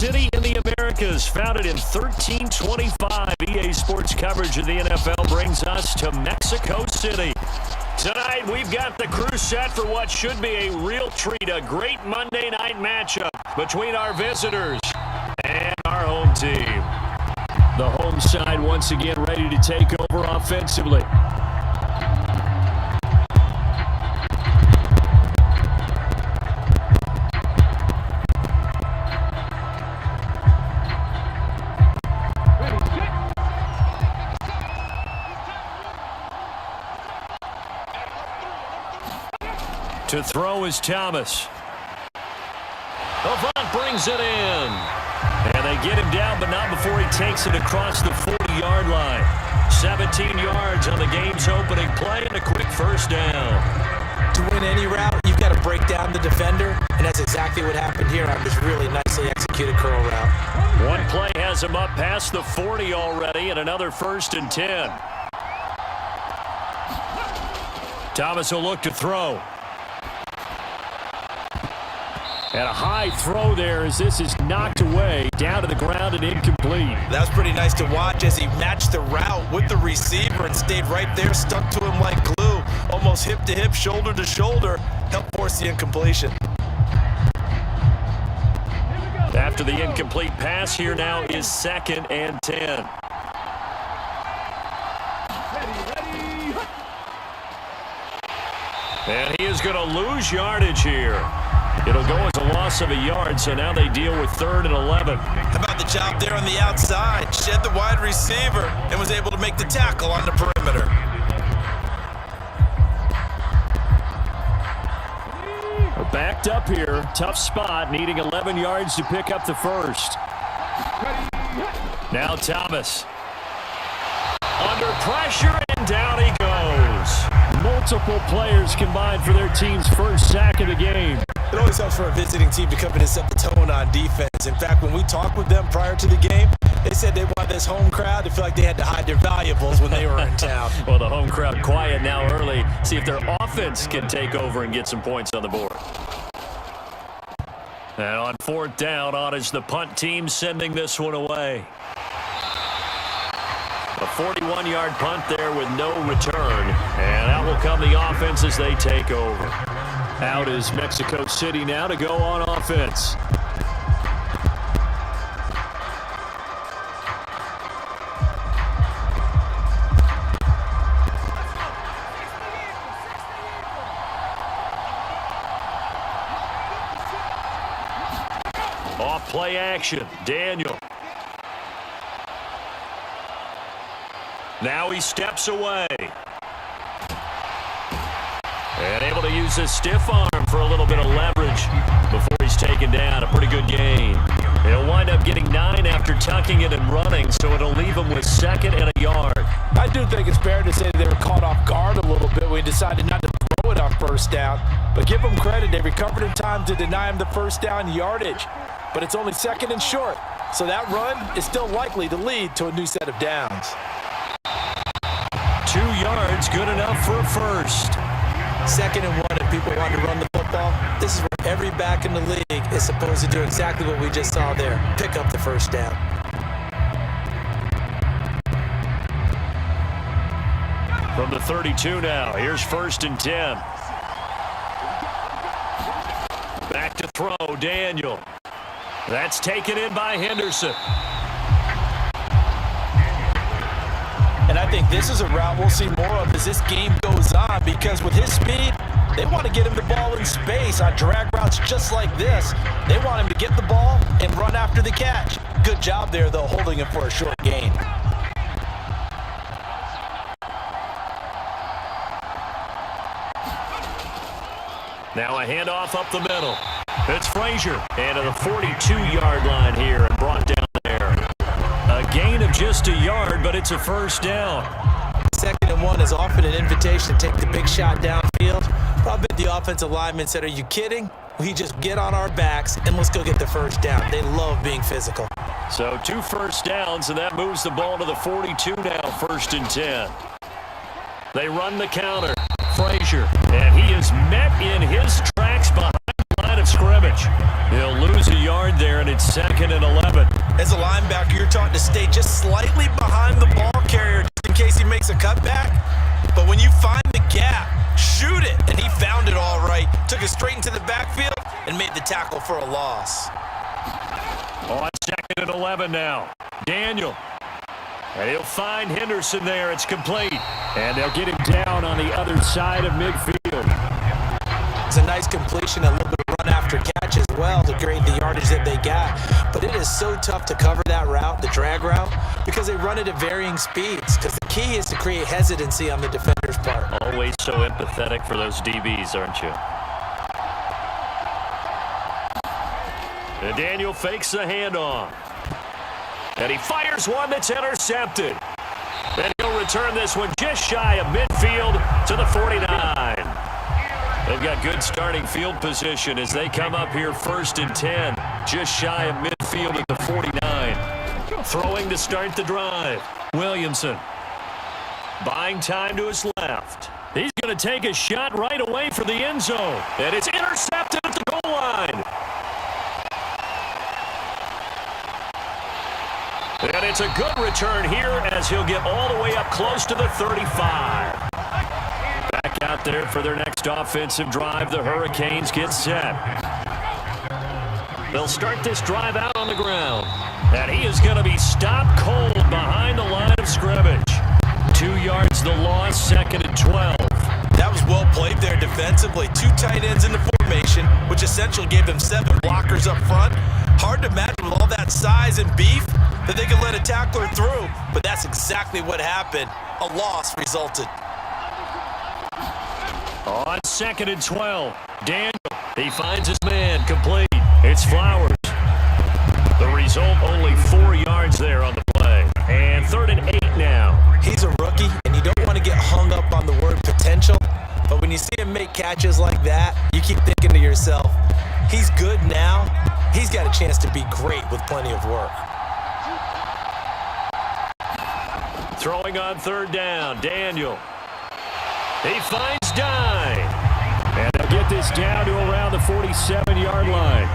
city in the Americas, founded in 1325. EA Sports coverage of the NFL brings us to Mexico City. Tonight, we've got the crew set for what should be a real treat, a great Monday night matchup between our visitors and our home team. The home side once again ready to take over offensively. To throw is Thomas. Avant brings it in. And they get him down, but not before he takes it across the 40-yard line. 17 yards on the game's opening play and a quick first down. To win any route, you've got to break down the defender, and that's exactly what happened here on this really nicely executed curl route. One play has him up past the 40 already, and another 1st and 10. Thomas will look to throw. And a high throw there as this is knocked away, down to the ground and incomplete. That was pretty nice to watch as he matched the route with the receiver and stayed right there, stuck to him like glue, almost hip to hip, shoulder to shoulder, helped force the incompletion. After the incomplete pass, here now is 2nd and 10. And he is going to lose yardage here. It'll go as a loss of a yard, so now they deal with 3rd and 11. How about the job there on the outside? Shed the wide receiver and was able to make the tackle on the perimeter. We're backed up here. Tough spot, needing 11 yards to pick up the first. Now Thomas. Under pressure, and down he goes. Multiple players combined for their team's first sack of the game. It always helps for a visiting team to come in and set the tone on defense. In fact, when we talked with them prior to the game, they said they wanted this home crowd to feel like they had to hide their valuables when they were in town. Well, the home crowd quiet now early. See if their offense can take over and get some points on the board. And on 4th down, on is the punt team sending this one away. A 41-yard punt there with no return. And out will come the offense as they take over. Out is Mexico City now to go on offense. Off play action, Daniel. Now he steps away. And able to use his stiff arm for a little bit of leverage before he's taken down. A pretty good gain. He'll wind up getting 9 after tucking it and running, so it'll leave him with 2nd and a yard. I do think it's fair to say that they were caught off guard a little bit when we decided not to throw it on 1st down. But give them credit. They recovered in time to deny him the 1st down yardage. But it's only 2nd and short. So that run is still likely to lead to a new set of downs. 2 yards, good enough for a first. 2nd and 1, if people want to run the football, this is where every back in the league is supposed to do exactly what we just saw there. Pick up the 1st down. From the 32 now, here's 1st and 10. Back to throw, Daniel. That's taken in by Henderson. And I think this is a route we'll see more of as this game goes on, because with his speed, they want to get him the ball in space on drag routes just like this. They want him to get the ball and run after the catch. Good job there, though, holding him for a short gain. Now a handoff up the middle. It's Frazier, and to the 42-yard line here and brought down there. A gain of just a yard, but it's a 1st down. 2nd and 1 is often an invitation to take the big shot downfield. Probably the offensive lineman said, "Are you kidding? We just get on our backs and let's go get the 1st down." They love being physical. So 2 first downs, and that moves the ball to the 42 now, 1st and 10. They run the counter. Frazier, and he is met in his tracks behind the line of scrimmage. He'll lose a yard there, and it's 2nd and 11. As a linebacker, you're taught to stay just slightly behind the ball carrier just in case he makes a cutback. But when you find the gap, shoot it. And he found it all right. Took it straight into the backfield and made the tackle for a loss. On 2nd and 11 now. Daniel. And he'll find Henderson there. It's complete. And they'll get him down on the other side of midfield. It's a nice completion, a little bit of run after catch as well to create the yardage that they got. But it is so tough to cover that route, the drag route, because they run it at varying speeds. Because the key is to create hesitancy on the defender's part. Always so empathetic for those DBs, aren't you? And Daniel fakes the handoff. And he fires one that's intercepted. And he'll return this one just shy of midfield to the 49. They've got good starting field position as they come up here 1st and 10. Just shy of midfield at the 49. Throwing to start the drive. Williamson. Buying time to his left. He's going to take a shot right away for the end zone. And it's intercepted at the goal line. And it's a good return here as he'll get all the way up close to the 35. Back out there for their next offensive drive. The Hurricanes get set. They'll start this drive out on the ground. And he is going to be stopped cold behind the line of scrimmage. 2 yards the loss, 2nd and 12. That was well played there defensively. 2 tight ends in the formation, which essentially gave them 7 blockers up front. Hard to imagine with all that size and beef that they could let a tackler through, but that's exactly what happened. A loss resulted. On 2nd and 12, Daniel, he finds his man complete. It's Flowers. The result, only 4 yards there on the play. And 3rd and 8 now. He's a rookie, and you don't want to get hung up on the word potential, but when you see him make catches like that, you keep thinking to yourself, he's good now. He's got a chance to be great with plenty of work. Throwing on 3rd down, Daniel. He finds Dine. And they'll get this down to around the 47-yard line.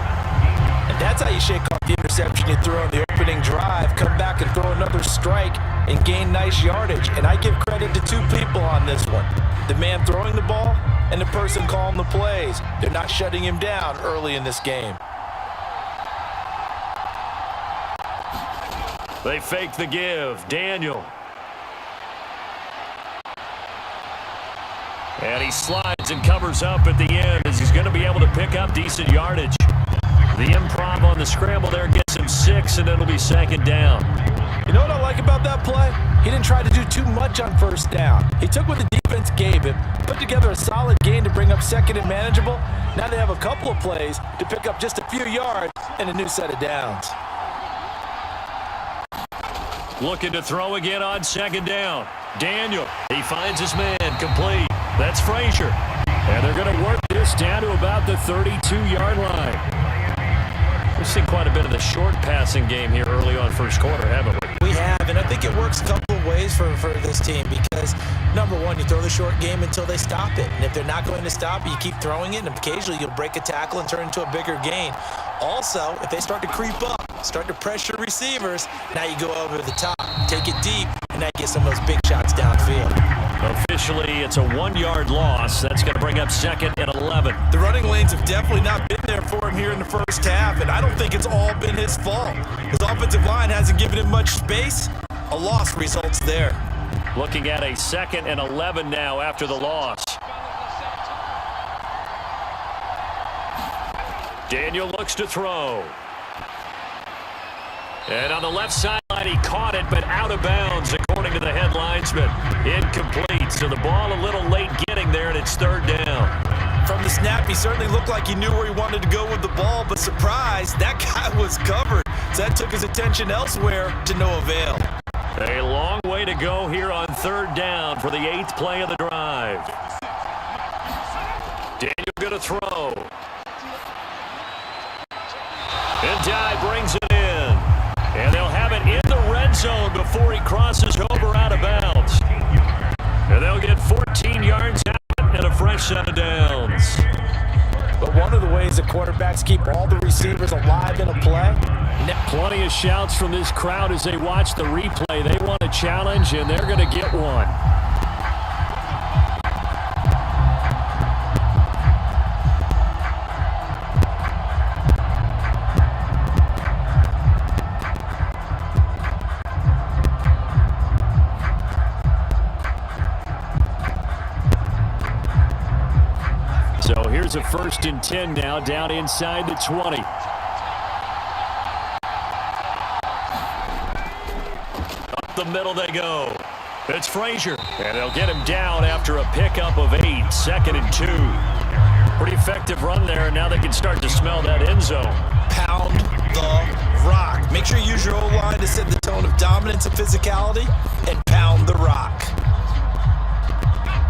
And that's how you shake off the interception you threw on the opening drive, come back and throw another strike and gain nice yardage. And I give credit to 2 people on this one. The man throwing the ball and the person calling the plays. They're not shutting him down early in this game. They fake the give. Daniel. And he slides and covers up at the end as he's going to be able to pick up decent yardage. The improv on the scramble there gets him 6, and it'll be 2nd down. You know what I like about that play? He didn't try to do too much on 1st down. He took what the defense gave him, put together a solid gain to bring up 2nd and manageable. Now they have a couple of plays to pick up just a few yards and a new set of downs. Looking to throw again on 2nd down. Daniel, he finds his man complete. That's Frazier. And they're going to work this down to about the 32-yard line. We've seen quite a bit of the short passing game here early on 1st quarter, haven't we? We have, and I think it works a couple of ways for this team because, number one, you throw the short game until they stop it. And if they're not going to stop it, you keep throwing it, and occasionally you'll break a tackle and turn it into a bigger gain. Also, if they start to creep up, start to pressure receivers, now you go over the top, take it deep, and now you get some of those big shots downfield. Officially, it's a 1-yard loss. That's going to bring up 2nd and 11. The running lanes have definitely not been there for him here in the 1st half, and I don't think it's all been his fault. His offensive line hasn't given him much space. A loss results there. Looking at a 2nd and 11 now after the loss. Daniel looks to throw. And on the left sideline, he caught it, but out of bounds, according to the head linesman. Incomplete, so the ball a little late getting there, and it's 3rd down. From the snap, he certainly looked like he knew where he wanted to go with the ball, but surprise, that guy was covered. So that took his attention elsewhere to no avail. A long way to go here on 3rd down for the 8th play of the drive. Daniel going to throw. And Dye brings it in. And they'll have it in the red zone before he crosses over out of bounds. And they'll get 14 yards out and a fresh set of downs. But one of the ways the quarterback quarterbacks keep all the receivers alive in a play. Plenty of shouts from this crowd as they watch the replay. They want a challenge, and they're going to get one. So here's a 1st and 10 now, down inside the 20. Up the middle they go. It's Frazier, and they'll get him down after a pickup of 8, 2nd and 2. Pretty effective run there, and now they can start to smell that end zone. Pound the rock. Make sure you use your O-line to set the tone of dominance and physicality, and pound the rock.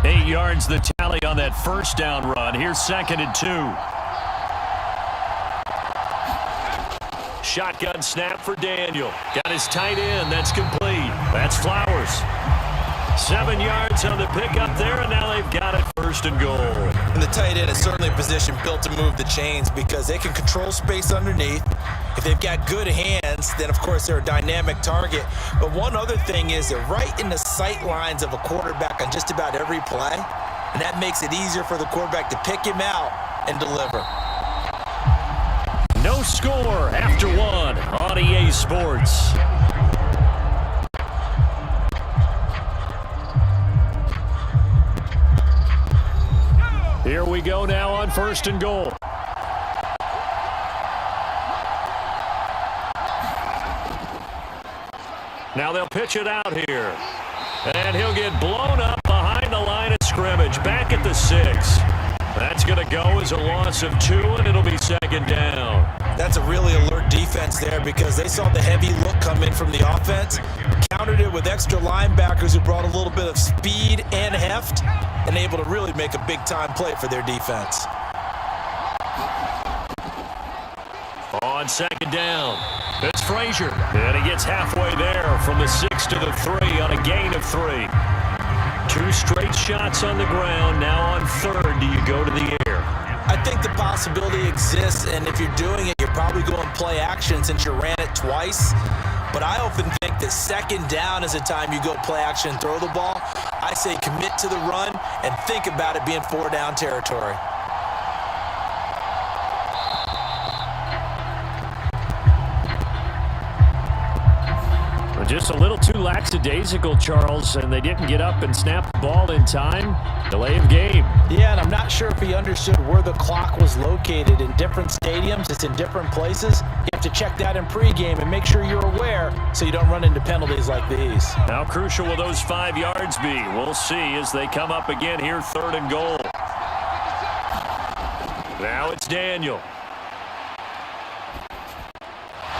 8 yards the tally on that 1st down run. Here's 2nd and 2. Shotgun snap for Daniel. Got his tight end. That's complete. That's Flowers. 7 yards on the pickup there, and now they've got it 1st and goal. And the tight end is certainly a position built to move the chains because they can control space underneath. If they've got good hands, then of course they're a dynamic target. But one other thing is they're right in the sight lines of a quarterback on just about every play. And that makes it easier for the quarterback to pick him out and deliver. No score after 1 on EA Sports. Here we go now on 1st and goal. Now they'll pitch it out here. And he'll get blown up behind the line of scrimmage. Back at the 6. That's going to go as a loss of 2, and it'll be 2nd down. That's a really alert defense there because they saw the heavy look come in from the offense, countered it with extra linebackers who brought a little bit of speed and heft, and able to really make a big-time play for their defense. On 2nd down, it's Frazier, and he gets halfway there from the 6 to the 3 on a gain of 3. 2 straight shots on the ground. Now on 3rd, do you go to the air? I think the possibility exists, and if you're doing it, you're probably going play action since you ran it twice. But I often think that 2nd down is the time you go play action and throw the ball. I say commit to the run and think about it being 4 down territory. Just a little too lackadaisical, Charles, and they didn't get up and snap the ball in time. Delay of game. Yeah, and I'm not sure if he understood where the clock was located. In different stadiums, it's in different places. You have to check that in pregame and make sure you're aware so you don't run into penalties like these. How crucial will those 5 yards be? We'll see as they come up again here, 3rd and goal. Now it's Daniel.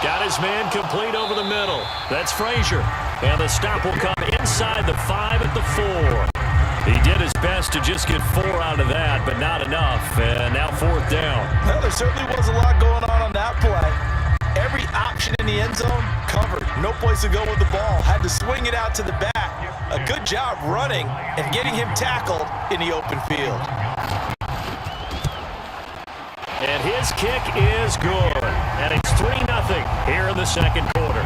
Got his man complete over the middle. That's Frazier. And the stop will come inside the 5 at the 4. He did his best to just get 4 out of that, but not enough. And now 4th down. Well, there certainly was a lot going on that play. Every option in the end zone covered. No place to go with the ball. Had to swing it out to the back. A good job running and getting him tackled in the open field. And his kick is good. And it's 3-0 here in the 2nd quarter.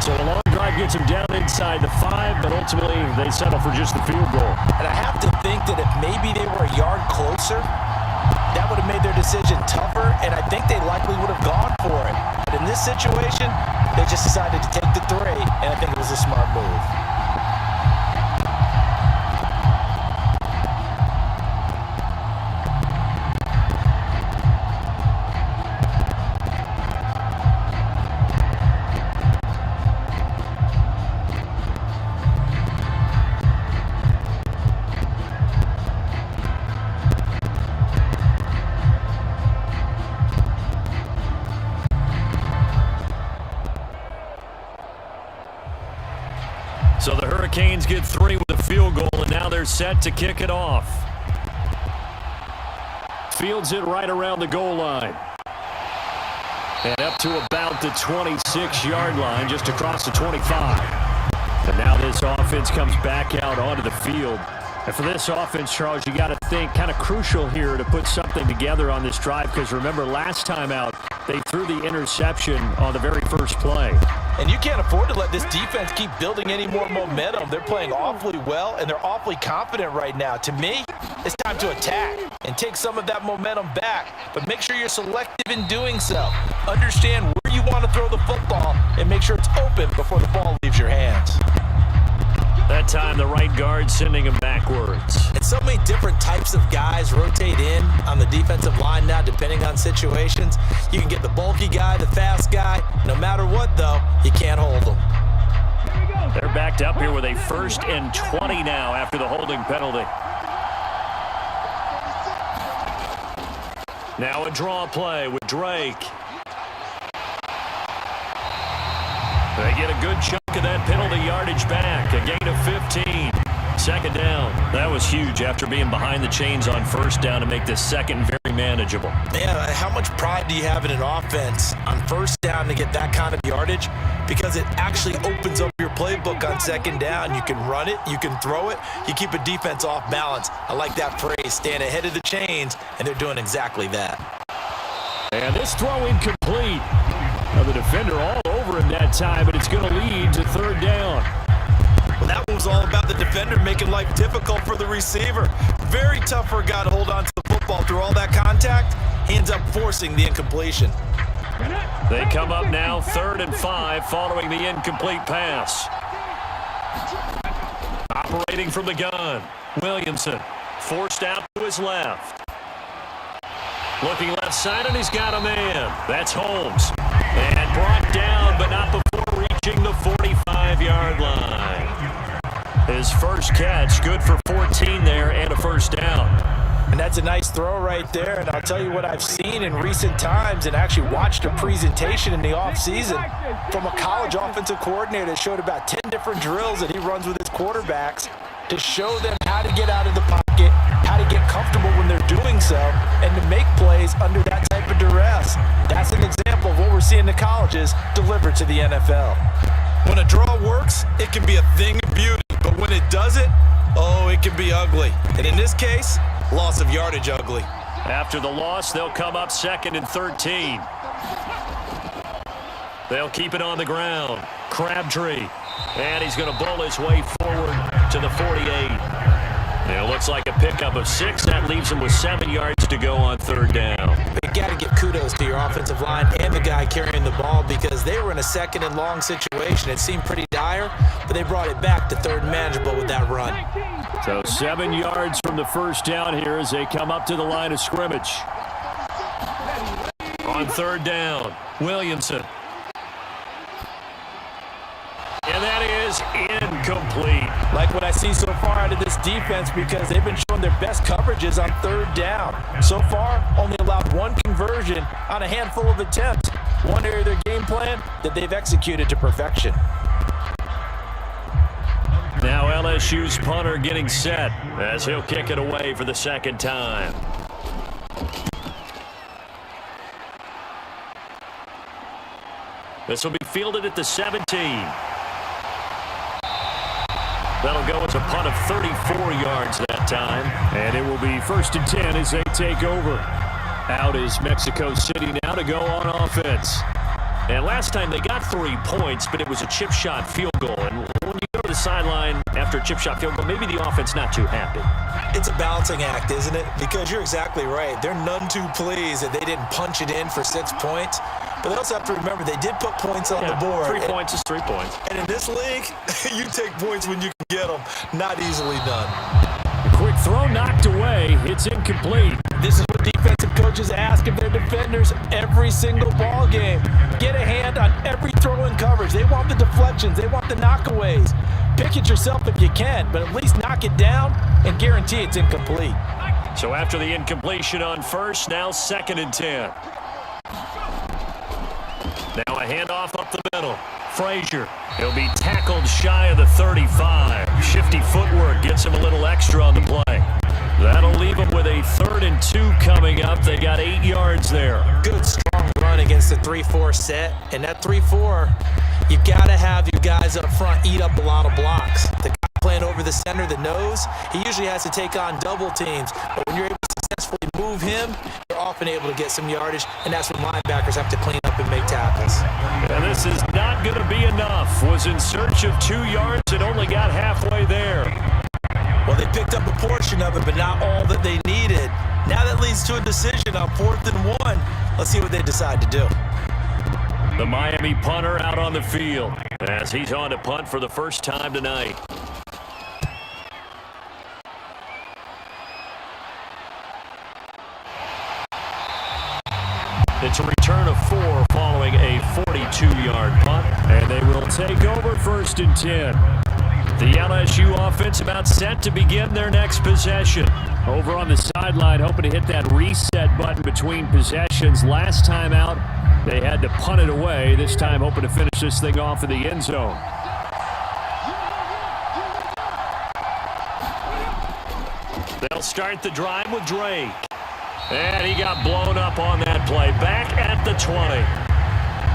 So the long drive gets him down inside the 5, but ultimately they settle for just the field goal. And I have to think that if maybe they were a yard closer, that would have made their decision tougher, and I think they likely would have gone for it. But in this situation, they just decided to take the 3, and I think it was a smart move. So the Hurricanes get 3 with a field goal, and now they're set to kick it off. Fields it right around the goal line. And up to about the 26-yard line, just across the 25. And now this offense comes back out onto the field. And for this offense, Charles, you got to think kind of crucial here to put something together on this drive, because remember last time out, they threw the interception on the very first play. And you can't afford to let this defense keep building any more momentum. They're playing awfully well, and they're awfully confident right now. To me, it's time to attack and take some of that momentum back, but make sure you're selective in doing so. Understand where you want to throw the football and make sure it's open before the ball leaves your hands. That time, the right guard sending him backwards. And so many different types of guys rotate in on the defensive line now, depending on situations. You can get the bulky guy, the fast guy. No matter what, though, you can't hold them. They're backed up here with a 1st and 20 now after the holding penalty. Now a draw play with Drake. They get a good chunk of that penalty yardage back. A gain of 15. 2nd down. That was huge after being behind the chains on 1st down to make this second very manageable. Man, how much pride do you have in an offense on 1st down to get that kind of yardage? Because it actually opens up your playbook on 2nd down. You can run it, you can throw it, you keep a defense off balance. I like that phrase, stand ahead of the chains, and they're doing exactly that. And this throw incomplete. Now the defender all over him that time, but it's going to lead to 3rd down. Well, that one was all about the defender making life difficult for the receiver. Very tough for a guy to hold on to the football through all that contact. He ends up forcing the incompletion. They come up now 3rd and 5 following the incomplete pass. Operating from the gun, Williamson forced out to his left. Looking left side, and he's got a man. That's Holmes. And brought down, but not before reaching the 45-yard line. His first catch, good for 14 there, and a 1st down. And that's a nice throw right there. And I'll tell you what I've seen in recent times and actually watched a presentation in the offseason from a college offensive coordinator that showed about 10 different drills that he runs with his quarterbacks to show them how to get out of the pocket, how to get comfortable when they're doing so, and to make plays under that type of duress. That's an example of what we're seeing in the colleges delivered to the NFL. When a draw works, it can be a thing of beauty, but when it doesn't, oh, it can be ugly. And in this case, loss of yardage ugly. After the loss, they'll come up 2nd and 13. They'll keep it on the ground. Crabtree. And he's going to bowl his way forward to the 48. It looks like a pickup of 6. That leaves him with 7 yards to go on 3rd down. You got to give kudos to your offensive line and the guy carrying the ball, because they were in a 2nd and long situation. It seemed pretty dire, but they brought it back to 3rd and manageable with that run. So 7 yards from the 1st down here as they come up to the line of scrimmage. On 3rd down, Williamson. And that is incomplete. Like what I see so far out of this defense, because they've been showing their best coverages on 3rd down. So far, only allowed 1 conversion on a handful of attempts. One area of their game plan that they've executed to perfection. Now LSU's punter getting set as he'll kick it away for the 2nd time. This will be fielded at the 17. That'll go as a punt of 34 yards that time. And it will be 1st and 10 as they take over. Out is Mexico City now to go on offense. And last time they got 3 points, but it was a chip shot field goal. And when you go to the sideline after a chip shot field goal, maybe the offense not too happy. It's a balancing act, isn't it? Because you're exactly right. They're none too pleased that they didn't punch it in for 6 points. But they also have to remember they did put points on the board. 3 points is 3 points. And in this league, you take points when you can get them. Not easily done. A quick throw knocked away. It's incomplete. This is what defensive coaches ask of their defenders every single ball game. Get a hand on every throw in coverage. They want the deflections. They want the knockaways. Pick it yourself if you can, but at least knock it down and guarantee it's incomplete. So after the incompletion on 1st, now 2nd and 10. Now a handoff up the middle. Frazier. He'll be tackled shy of the 35. Shifty footwork gets him a little extra on the play. That'll leave him with a 3rd and 2 coming up. They got 8 yards there. Good, strong run against the 3-4 set. And that 3-4, you've got to have your guys up front eat up a lot of blocks. The guy playing over over the center, the nose, he usually has to take on double teams. But when you're able to successfully move him, you're often able to get some yardage, and that's when linebackers have to clean up and make tackles. And this is not going to be enough. Was in search of 2 yards and only got halfway there. Well, they picked up a portion of it, but not all that they needed. Now that leads to a decision on 4th and 1. Let's see what they decide to do. The Miami punter out on the field as he's on to punt for the first time tonight. It's a return of 4 following a 42-yard punt, and they will take over 1st and 10. The LSU offense about set to begin their next possession. Over on the sideline, hoping to hit that reset button between possessions. Last time out, they had to punt it away. This time, hoping to finish this thing off in the end zone. They'll start the drive with Drake. And he got blown up on that play. Back at the 20.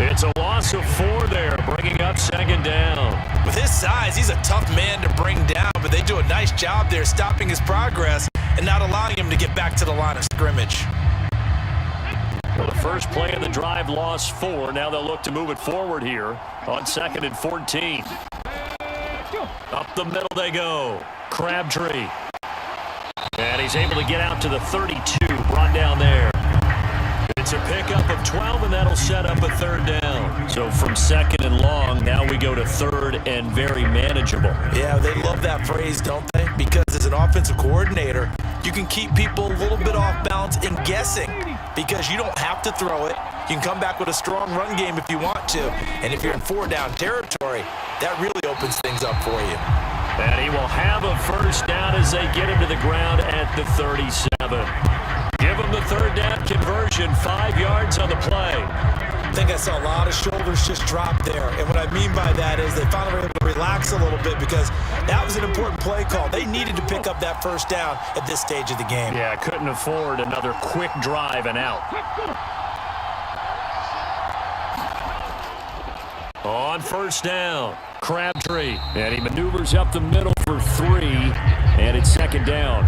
It's a loss of 4 there, bringing up 2nd down. With his size, he's a tough man to bring down, but they do a nice job there stopping his progress and not allowing him to get back to the line of scrimmage. Well, the first play of the drive lost 4. Now they'll look to move it forward here on 2nd and 14. Up the middle they go. Crabtree. And he's able to get out to the 32, brought down there. It's a pickup of 12, and that'll set up a 3rd down. So from 2nd and long, now we go to 3rd and very manageable. Yeah, they love that phrase, don't they? Because as an offensive coordinator, you can keep people a little bit off balance and guessing because you don't have to throw it. You can come back with a strong run game if you want to. And if you're in 4-down territory, that really opens things up for you. And he will have a 1st down as they get him to the ground at the 37. Give him the 3rd down conversion, 5 yards on the play. I think I saw a lot of shoulders just drop there. And what I mean by that is they finally were able to relax a little bit because that was an important play call. They needed to pick up that 1st down at this stage of the game. Yeah, couldn't afford another quick drive and out. On 1st down, Crabtree. And he maneuvers up the middle for 3, and it's 2nd down.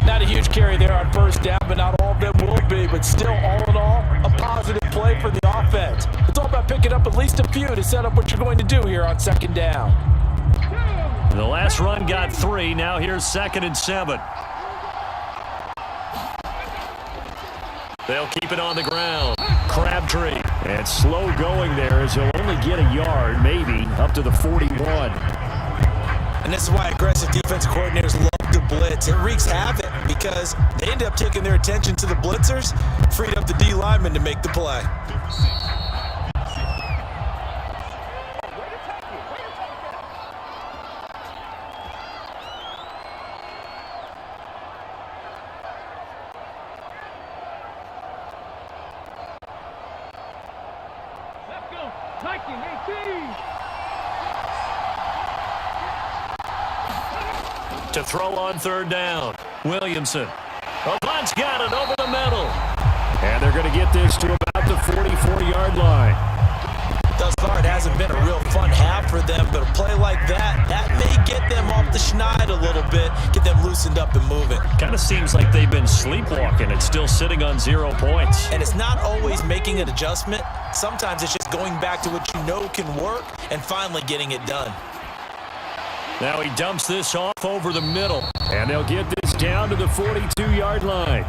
Not a huge carry there on 1st down, but not all of them will be. But still, all in all, a positive play for the offense. It's all about picking up at least a few to set up what you're going to do here on 2nd down. The last run got 3. Now here's 2nd and 7. They'll keep it on the ground. Crabtree. And slow going there as he'll only get a yard, maybe, up to the 41. And this is why aggressive defense coordinators love to blitz. It wreaks havoc because they end up taking their attention to the blitzers, freed up the D lineman to make the play. To throw on 3rd down, Williamson. Avant's got it over the middle. And they're going to get this to about the 44-yard line. Thus far, it hasn't been a real fun half for them, but a play like that may get them off the schneid a little bit, get them loosened up and moving. Kind of seems like they've been sleepwalking. It's still sitting on 0 points. And it's not always making an adjustment. Sometimes it's just going back to what you know can work and finally getting it done. Now he dumps this off over the middle, and they'll get this down to the 42-yard line.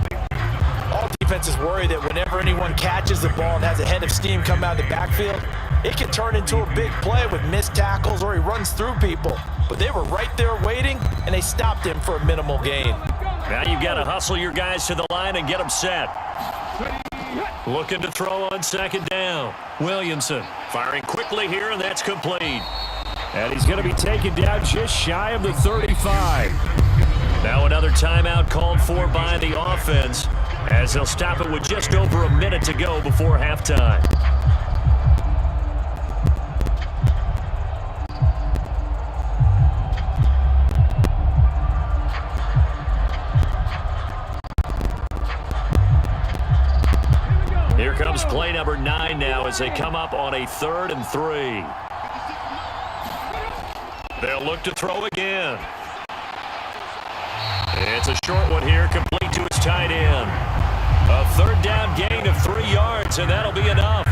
All defenses worry that whenever anyone catches the ball and has a head of steam come out of the backfield, it can turn into a big play with missed tackles or he runs through people. But they were right there waiting, and they stopped him for a minimal gain. Now you've got to hustle your guys to the line and get them set. Looking to throw on 2nd down. Williamson firing quickly here, and that's complete. And he's going to be taken down just shy of the 35. Now another timeout called for by the offense as they'll stop it with just over a minute to go before halftime. Here comes play number 9 now as they come up on a 3rd and 3. They'll look to throw again. It's a short one here, complete to his tight end. A third down gain of 3 yards, and that'll be enough.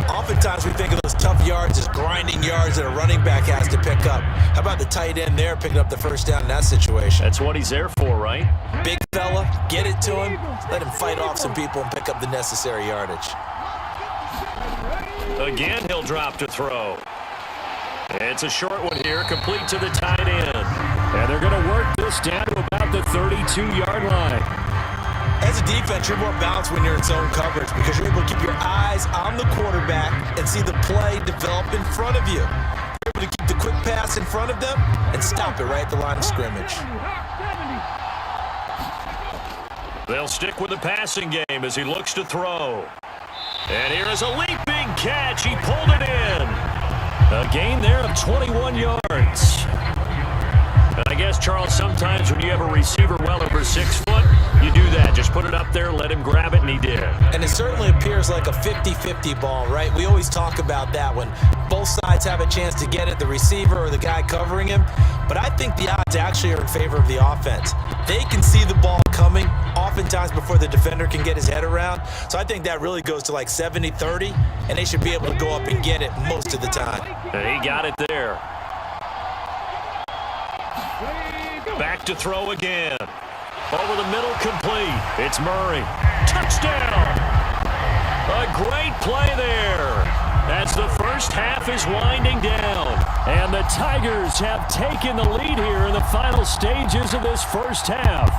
Oftentimes we think of those tough yards as grinding yards that a running back has to pick up. How about the tight end there picking up the first down in that situation? That's what he's there for, right? Big fella, get it to him, let him fight off some people and pick up the necessary yardage. Again, he'll drop to throw. It's a short one here, complete to the tight end. And they're going to work this down to about the 32-yard line. As a defense, you're more balanced when you're in zone coverage because you're able to keep your eyes on the quarterback and see the play develop in front of you. You're able to keep the quick pass in front of them and stop it right at the line of scrimmage. They'll stick with the passing game as he looks to throw. And here is a leaping catch. He pulled it in. A gain there of 21 yards. And I guess, Charles, sometimes when you have a receiver well over 6 foot, you do that. Just put it up there, let him grab it, and he did. And it certainly appears like a 50-50 ball, right? We always talk about that when both sides have a chance to get it, the receiver or the guy covering him. But I think the odds actually are in favor of the offense. They can see the ball coming oftentimes before the defender can get his head around. So I think that really goes to like 70-30, and they should be able to go up and get it most of the time. And he got it there. Back to throw again. Over the middle, complete. It's Murray. Touchdown! A great play there. As the first half is winding down. And the Tigers have taken the lead here in the final stages of this first half.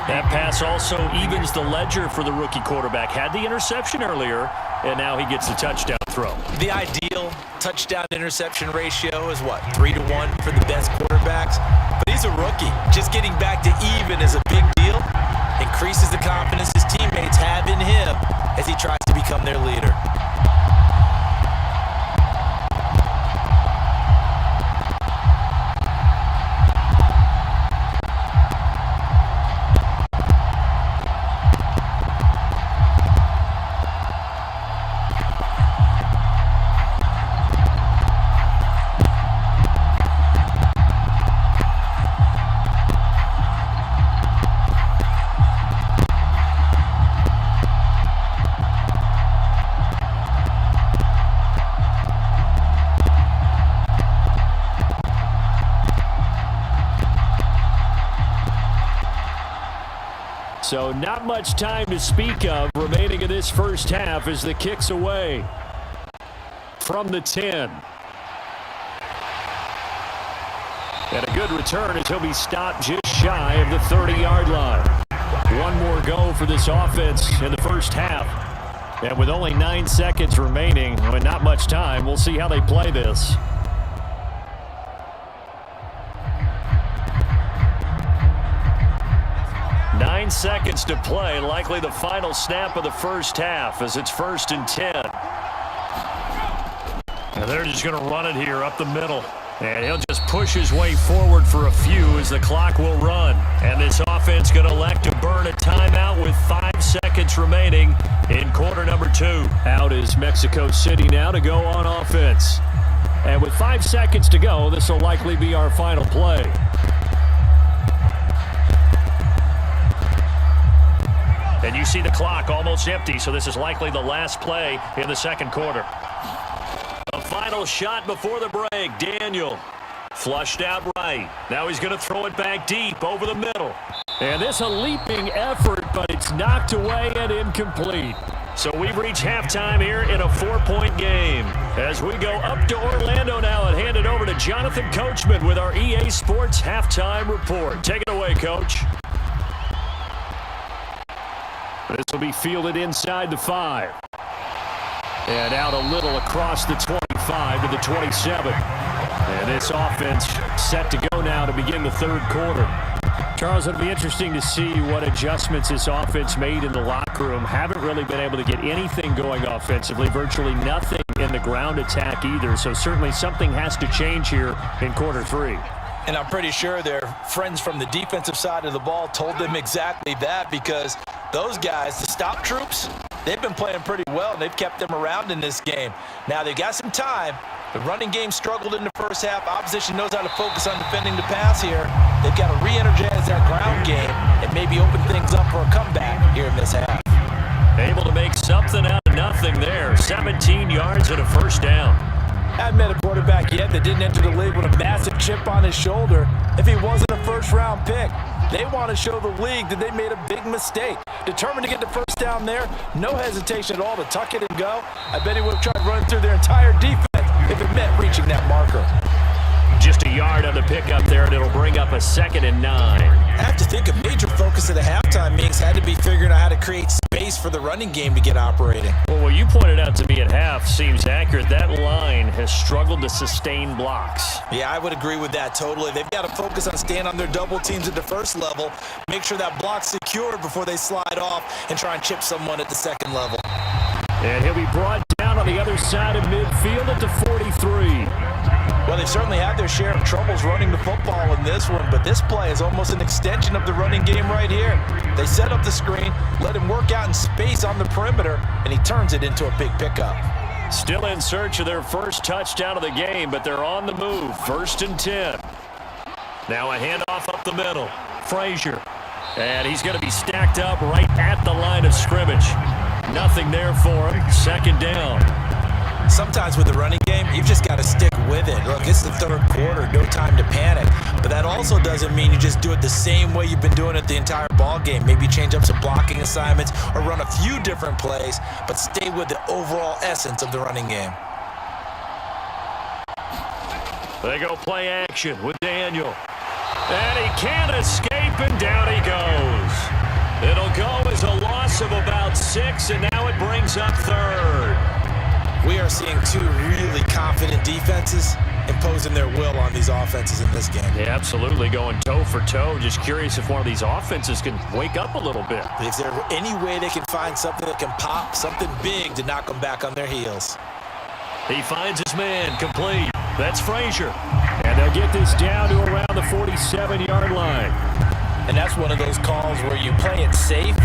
That pass also evens the ledger for the rookie quarterback. Had the interception earlier, and now he gets the touchdown throw. The ideal touchdown-interception ratio is what, 3-to-1 for the best quarterbacks? But he's a rookie. Just getting back to even is a big deal. Increases the confidence his teammates have in him as he tries to become their leader. So not much time to speak of remaining in this first half as the kick's away from the 10. And a good return as he'll be stopped just shy of the 30-yard line. One more go for this offense in the first half. And with only 9 seconds remaining, and not much time, we'll see how they play this. Nine seconds to play, likely the final snap of the first half as it's 1st and 10. And they're just going to run it here up the middle. And he'll just push his way forward for a few as the clock will run. And this offense going to elect to burn a timeout with 5 seconds remaining in quarter number 2. Out is Mexico City now to go on offense. And with 5 seconds to go, this will likely be our final play. And you see the clock almost empty, so this is likely the last play in the second quarter. A final shot before the break. Daniel flushed out right. Now he's going to throw it back deep over the middle. And this a leaping effort, but it's knocked away and incomplete. So we've reached halftime here in a 4-point game. As we go up to Orlando now and hand it over to Jonathan Coachman with our EA Sports Halftime Report. Take it away, Coach. This will be fielded inside the 5. And out a little across the 25 to the 27. And this offense set to go now to begin the third quarter. Charles, it'll be interesting to see what adjustments this offense made in the locker room. Haven't really been able to get anything going offensively. Virtually nothing in the ground attack either. So certainly something has to change here in quarter 3. And I'm pretty sure their friends from the defensive side of the ball told them exactly that, because those guys, the stop troops, they've been playing pretty well, and they've kept them around in this game. Now, they've got some time, The running game struggled in the first half. Opposition knows how to focus on defending the pass here. They've got to re-energize that ground game and maybe open things up for a comeback here in this half. Able to make something out of nothing there. 17 yards and a first down. Haven't met a quarterback yet that didn't enter the league with a massive chip on his shoulder if he wasn't a first-round pick. They want to show the league that they made a big mistake. Determined to get the first down there, no hesitation at all to tuck it and go. I bet he would have tried running through their entire defense if it meant reaching that marker. Just a yard on the pickup there, and it'll bring up a 2nd and 9. I have to think a major focus of the halftime meetings had to be figuring out how to create space for the running game to get operating. Well, what you pointed out to me at half seems accurate. That line has struggled to sustain blocks. Yeah, I would agree with that totally. They've got to focus on staying on their double teams at the first level, make sure that block's secured before they slide off and try and chip someone at the second level. And he'll be brought down on the other side of midfield at the 43. Well, they've certainly had their share of troubles running the football in this one, but this play is almost an extension of the running game right here. They set up the screen, let him work out in space on the perimeter, and he turns it into a big pickup. Still in search of their first touchdown of the game, but they're on the move. 1st and 10. Now a handoff up the middle. Frazier. And he's going to be stacked up right at the line of scrimmage. Nothing there for him. 2nd down. Sometimes with the running game, you've just got to stick with it. Look, it's the third quarter, no time to panic. But that also doesn't mean you just do it the same way you've been doing it the entire ball game. Maybe change up some blocking assignments or run a few different plays, but stay with the overall essence of the running game. They go play action with Daniel. And he can't escape, and down he goes. It'll go as a loss of about 6, and now it brings up 3rd. We are seeing two really confident defenses imposing their will on these offenses in this game. Yeah, absolutely, going toe for toe. Just curious if one of these offenses can wake up a little bit. Is there any way they can find something that can pop, something big to knock them back on their heels? He finds his man, complete. That's Frazier. And they'll get this down to around the 47-yard line. And that's one of those calls where you play it safe,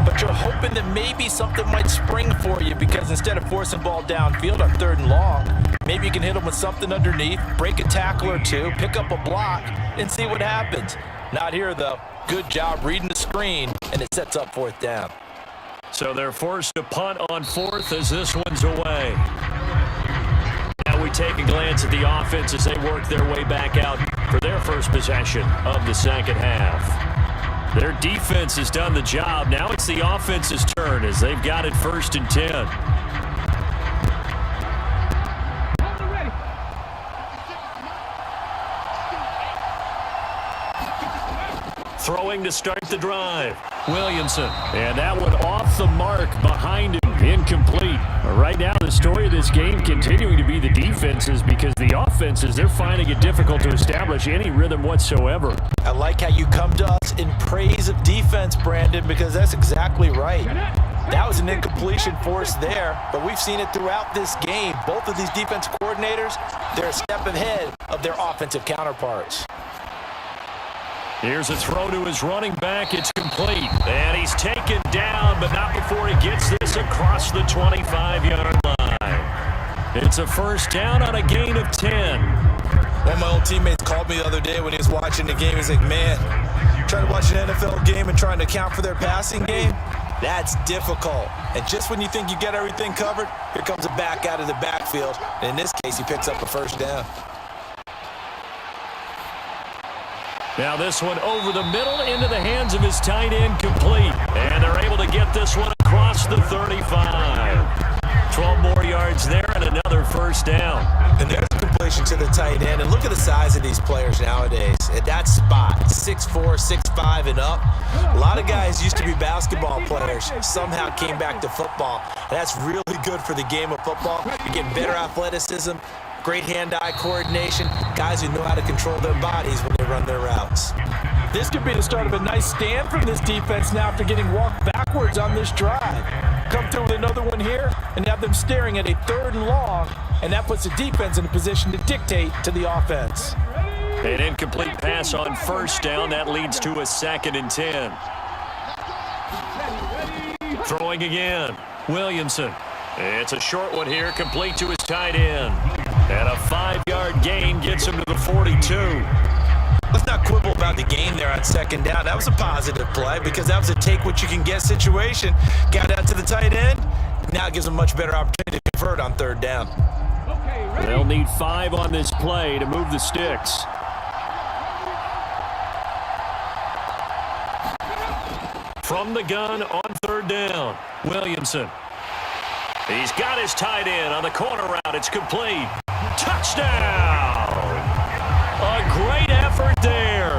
but you're hoping that maybe something might spring for you, because instead of forcing ball downfield on 3rd and long, maybe you can hit them with something underneath, break a tackle or two, pick up a block, and see what happens. Not here, though. Good job reading the screen, and it sets up 4th down. So they're forced to punt on 4th as this one's away. Now we take a glance at the offense as they work their way back out for their first possession of the second half. Their defense has done the job. Now it's the offense's turn as they've got it 1st and 10. Throwing to start the drive. Williamson. And that one off the mark behind him. Incomplete. Right now, the story of this game continuing to be the defenses, because the offenses, they're finding it difficult to establish any rhythm whatsoever. I like how you come to us in praise of defense, Brandon, because that's exactly right. That was an incompletion forced there, but we've seen it throughout this game. Both of these defense coordinators, they're a step ahead of their offensive counterparts. Here's a throw to his running back. It's complete. And he's taken down, but not before he gets this across the 25-yard line. It's a 1st down on a gain of 10. One of my old teammates called me the other day when he was watching the game. He's like, man, trying to watch an NFL game and trying to account for their passing game, that's difficult. And just when you think you get everything covered, here comes a back out of the backfield. And in this case, he picks up a 1st down. Now this one over the middle into the hands of his tight end, complete. And they're able to get this one across the 35. 12 more yards there and another 1st down. And there's a completion to the tight end. And look at the size of these players nowadays. At that spot, 6'4", 6'5", and up. A lot of guys used to be basketball players, somehow came back to football. And that's really good for the game of football. You're getting better athleticism, great hand-eye coordination, guys who know how to control their bodies when they run their routes. This could be the start of a nice stand from this defense now after getting walked backwards on this drive. Come through with another one here and have them staring at a 3rd and long, and that puts the defense in a position to dictate to the offense. An incomplete pass on 1st down. That leads to a 2nd and 10. Throwing again. Williamson. It's a short one here, complete to his tight end. And a 5-yard gain gets him to the 42. Let's not quibble about the gain there on second down. That was a positive play because that was a take-what-you-can-get situation. Got out to the tight end. Now it gives them a much better opportunity to convert on third down. They'll need 5 on this play to move the sticks. From the gun on third down, Williamson. He's got his tight end on the corner route. It's complete. Touchdown! A great effort there.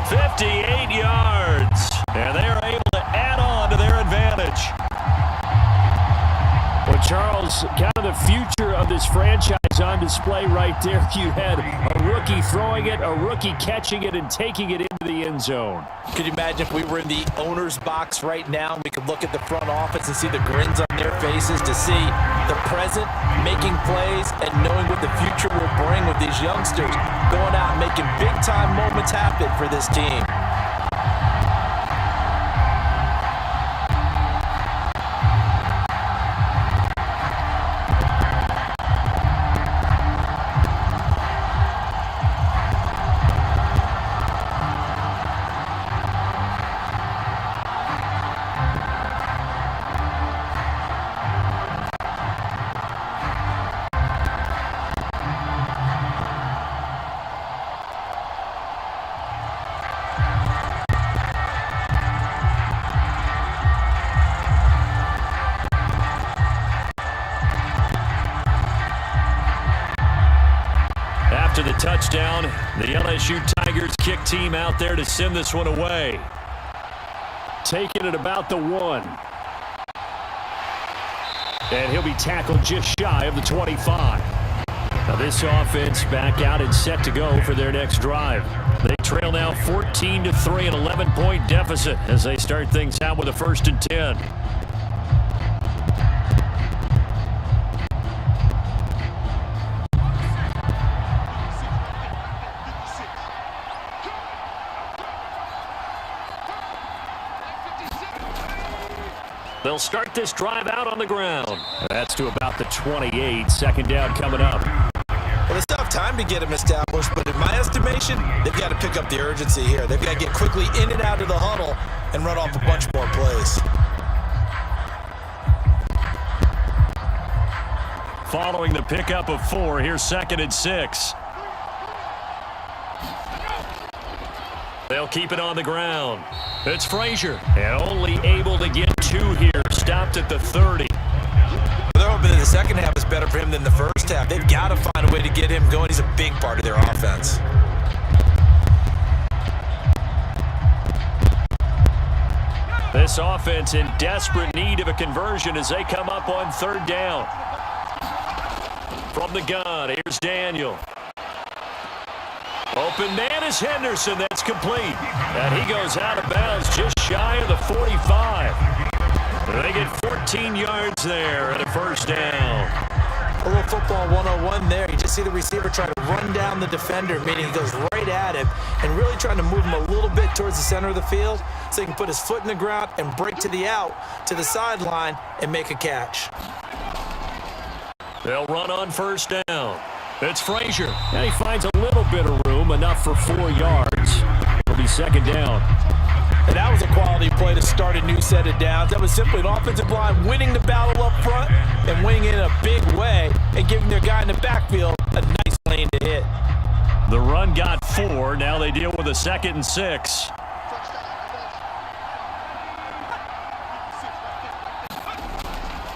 58 yards. And they're able to add on to their advantage. Well, Charles, kind of the future of this franchise on display right there. You had a rookie throwing it, a rookie catching it, and taking it into the end zone. Could you imagine if we were in the owner's box right now and we could look at the front office and see the grins on their faces to see the present making plays and knowing what the future will bring with these youngsters going out and making big-time moments happen for this team. After the touchdown, the LSU Tigers kick team out there to send this one away. Taking it about the 1. And he'll be tackled just shy of the 25. Now this offense back out and set to go for their next drive. They trail now 14-3, an 11-point deficit as they start things out with a 1st and 10. They'll start this drive out on the ground. That's to about the 28. Second down coming up. Well, it's tough time to get them established, but in my estimation, they've got to pick up the urgency here. They've got to get quickly in and out of the huddle and run off a bunch more plays. Following the pickup of 4, here's 2nd and 6. They'll keep it on the ground. It's Frazier, and only able to get 2 here. Stopped at the 30. They're hoping that the second half is better for him than the first half. They've got to find a way to get him going. He's a big part of their offense. This offense in desperate need of a conversion as they come up on third down. From the gun, here's Daniel. Open man is Henderson. That's complete. And he goes out of bounds just shy of the 45. They get 14 yards there and a 1st down. A little football 101 there. You just see the receiver try to run down the defender, meaning he goes right at him and really trying to move him a little bit towards the center of the field so he can put his foot in the ground and break to the out, to the sideline, and make a catch. They'll run on 1st down. It's Frazier. And he finds a little bit of room, enough for 4 yards. It'll be 2nd down. And that was a quality play to start a new set of downs. That was simply an offensive line winning the battle up front and winning it in a big way and giving their guy in the backfield a nice lane to hit. The run got 4. Now they deal with a 2nd and 6.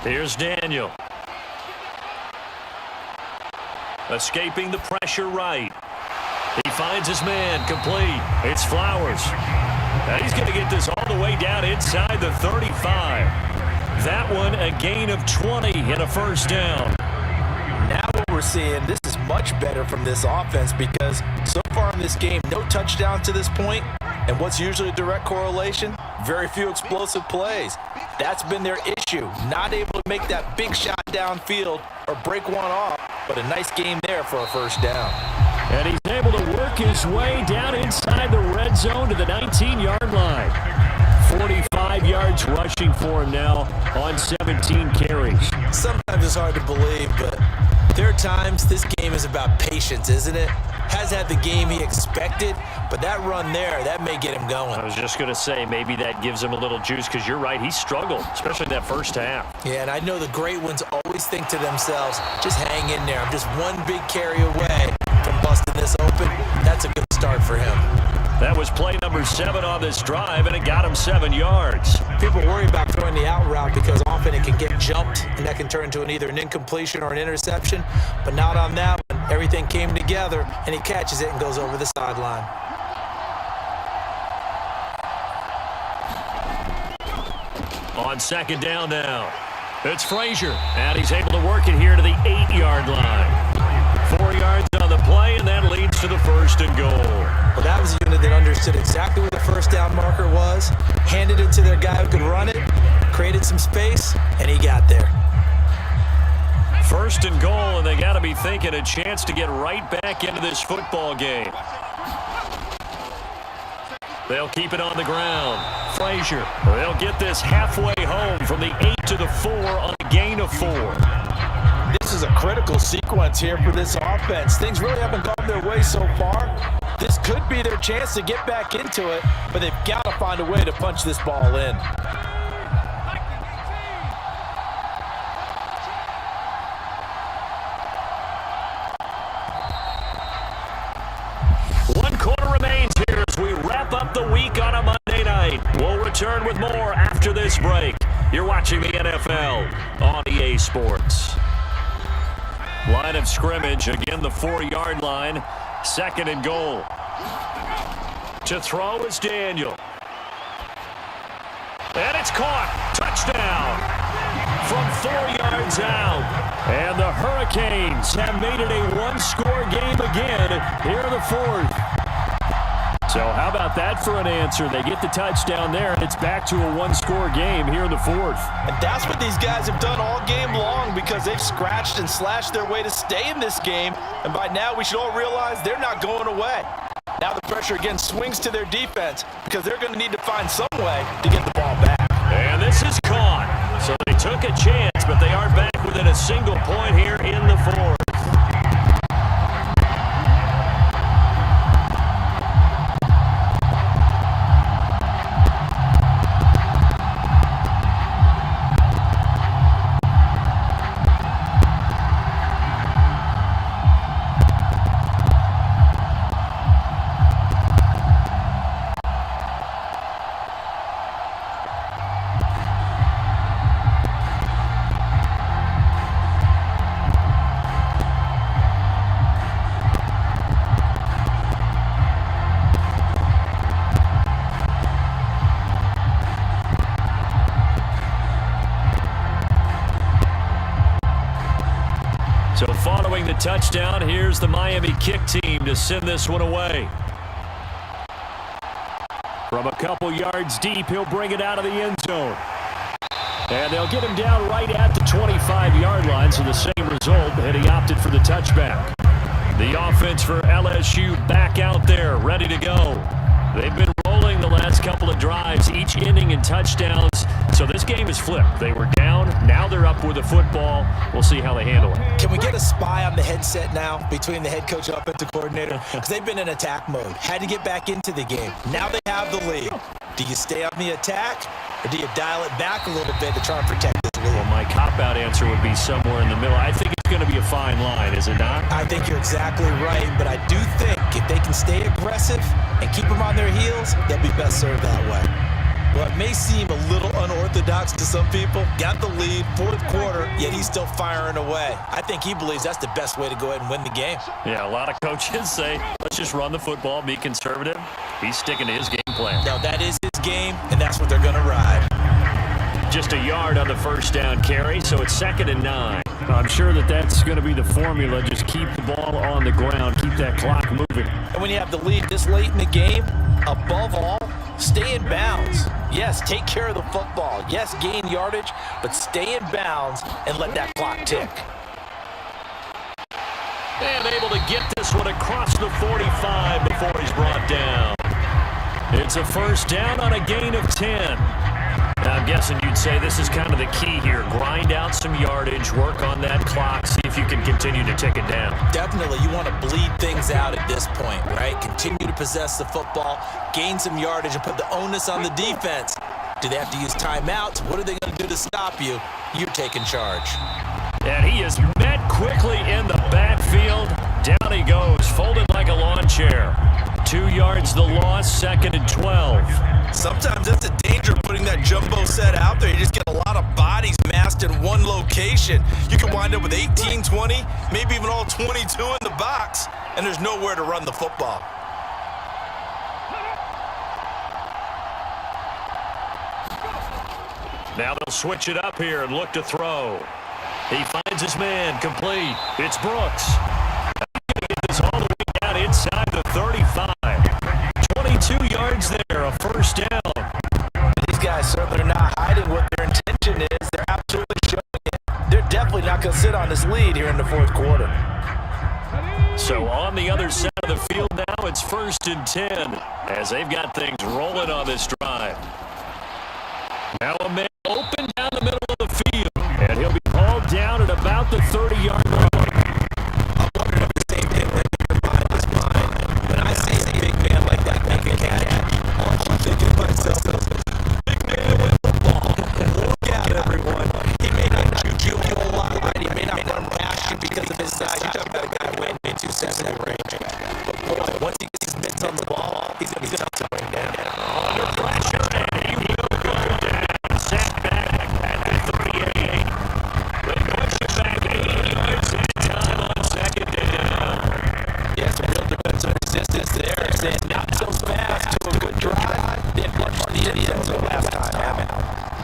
Here's Daniel. Escaping the pressure right. He finds his man complete. It's Flowers. Now he's going to get this all the way down inside the 35. That one a gain of 20 and a 1st down. Now what we're seeing, this is much better from this offense because so far in this game, no touchdowns to this point. And what's usually a direct correlation? Very few explosive plays. That's been their issue. Not able to make that big shot downfield or break one off. But a nice game there for a 1st down. And he's able to work his way down inside the red zone to the 19-yard line. 45 yards rushing for him now on 17 carries. Sometimes it's hard to believe, but There are times this game is about patience, isn't it? Has had the game he expected, but that run there, that may get him going. I was just going to say, maybe that gives him a little juice, because you're right, he struggled, especially that first half. Yeah, and I know the great ones always think to themselves, just hang in there. I'm just one big carry away from busting this open. That's a good start for him. That was play number 7 on this drive, and it got him 7 yards. People worry about throwing the out route because often it can get jumped, and that can turn into either an incompletion or an interception. But not on that one. Everything came together, and he catches it and goes over the sideline. On second down now, it's Frazier, and he's able to work it here to the 8-yard line. 4 yards on the play, and that leads to the 1st and goal. Well, that was a unit that understood exactly where the first down marker was, handed it to their guy who could run it, created some space, and he got there. 1st and goal, and they got to be thinking a chance to get right back into this football game. They'll keep it on the ground. Frazier, they'll get this halfway home from the 8 to the 4 on a gain of 4. This is a critical sequence here for this offense. Things really haven't gone their way so far. This could be their chance to get back into it, but they've got to find a way to punch this ball in. One quarter remains here as we wrap up the week on a Monday night. We'll return with more after this break. You're watching the NFL on EA Sports. Line of scrimmage, again the 4-yard line. 2nd and goal. To throw is Daniel. And it's caught. Touchdown. From 4 yards out. And the Hurricanes have made it a one-score game again here in the 4th. So how about that for an answer? They get the touchdown there, and it's back to a one-score game here in the 4th. And that's what these guys have done all game long, because they've scratched and slashed their way to stay in this game. And by now, we should all realize they're not going away. Now the pressure again swings to their defense, because they're going to need to find some way to get the ball back. And this is caught. So they took a chance, but they aren't back within a single point here in the 4th. So following the touchdown, here's the Miami kick team to send this one away. From a couple yards deep, he'll bring it out of the end zone. And they'll get him down right at the 25-yard line, so the same result, and he opted for the touchback. The offense for LSU back out there, ready to go. They've been rolling the last couple of drives, each ending in touchdowns. So this game is flipped. They were down, now they're up with the football. We'll see how they handle it. Can we get a spy on the headset now between the head coach and offensive coordinator? Because they've been in attack mode. Had to get back into the game. Now they have the lead. Do you stay on the attack, or do you dial it back a little bit to try and protect this lead? Well, my cop-out answer would be somewhere in the middle. I think it's going to be a fine line, is it not? I think you're exactly right, but I do think if they can stay aggressive and keep them on their heels, they'll be best served that way. Well, it may seem a little unorthodox to some people. Got the lead, 4th quarter, yet he's still firing away. I think he believes that's the best way to go ahead and win the game. Yeah, a lot of coaches say, let's just run the football, be conservative. He's sticking to his game plan. No, that is his game, and that's what they're going to ride. Just a yard on the first down carry, so it's 2nd and 9. I'm sure that's going to be the formula. Just keep the ball on the ground, keep that clock moving. And when you have the lead this late in the game, above all, stay in bounds. Yes, take care of the football. Yes, gain yardage, but stay in bounds and let that clock tick. And able to get this one across the 45 before he's brought down. It's a first down on a gain of 10. Now I'm guessing you'd say this is kind of the key here. Grind out some yardage, work on that clock, see if you can continue to tick it down. Definitely, you want to bleed things out at this point, right? Continue to possess the football, gain some yardage, and put the onus on the defense. Do they have to use timeouts? What are they going to do to stop you? You're taking charge. And he is met quickly in the backfield. Down he goes, folded like a lawn chair. 2 yards the loss, 2nd and 12. Sometimes that's the danger of putting that jumbo set out there. You just get a lot of bodies massed in one location. You can wind up with 18, 20, maybe even all 22 in the box, and there's nowhere to run the football. Now they'll switch it up here and look to throw. He finds his man, complete. It's Brooks. It's all the way down inside the 35. 22 yards there, a first down. These guys certainly are not hiding what their intention is. They're absolutely showing it. They're definitely not going to sit on this lead here in the fourth quarter. So on the other side of the field now, it's 1st and 10 as they've got things rolling on this drive. Now a man open down the middle of the field, and he'll be hauled down at about the 30-yard line. I'm wondering if the same thing that your mind is mine. When I see a big man like that make a catch, I'm thinking to myself, big man with the ball. Look out, everyone. He may not shoot you a whole lot, right? He may not run past you because of his size. You're talking about a guy weighing 270 range. But boy, once he gets his mitts on the ball, he's going to be tough to bring down. Under pressure, and he will go down. Set back at the 38. They push it back 8 yards in time on 2nd down. Yeah, some real defensive resistance there. Saying not so fast to a good drive. They flushed the end zone last time.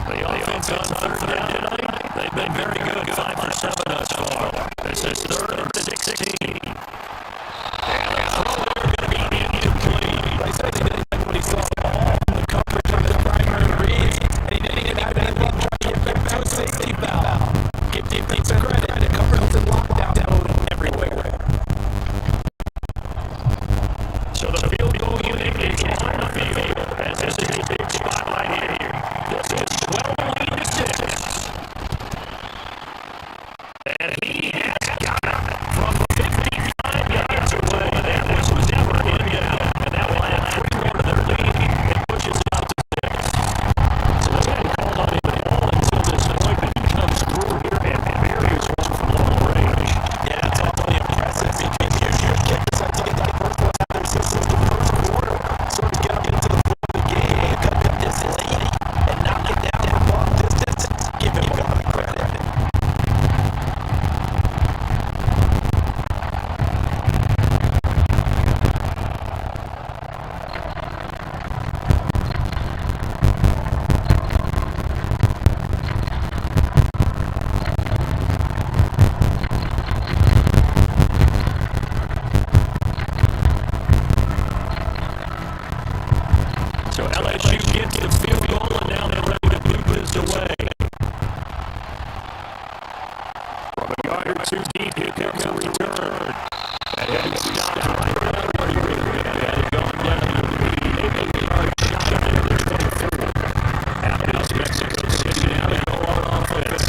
The offense on 3rd down tonight, they've been very good. 5 for 7 thus far. This is 3rd and 16. And the throw there going to be incomplete. I said they didn't when he saw the ball in the coverage of his primary reads, and he didn't even have anything trying to get back to a safety valve. Give defense credit. The coverage and lockdown mode everywhere. So the field goal unit is on the field, as this is a big spotlight here. This is 12 lead to 6. And he has got it from 55 yards away. That was never in doubt, and that will add 3 more to their lead and pushes it up to 6. So they haven't called on him at all until this point, but he comes through here and buries one from long range. Yeah, it's awfully impressive because usually kickers have to get that first one out of their systems the first quarter, sort of get them into the flow of the game, and come up this late and knock it down from long distance. Give him a lot of credit. So LSU gets the field goal, and now they're ready to move this away. From a yard or two deep, here comes a return. And heavy stop right there where he had gone down to the lead. They make the yard shot into the 24. Now Mexico City now they go on offense.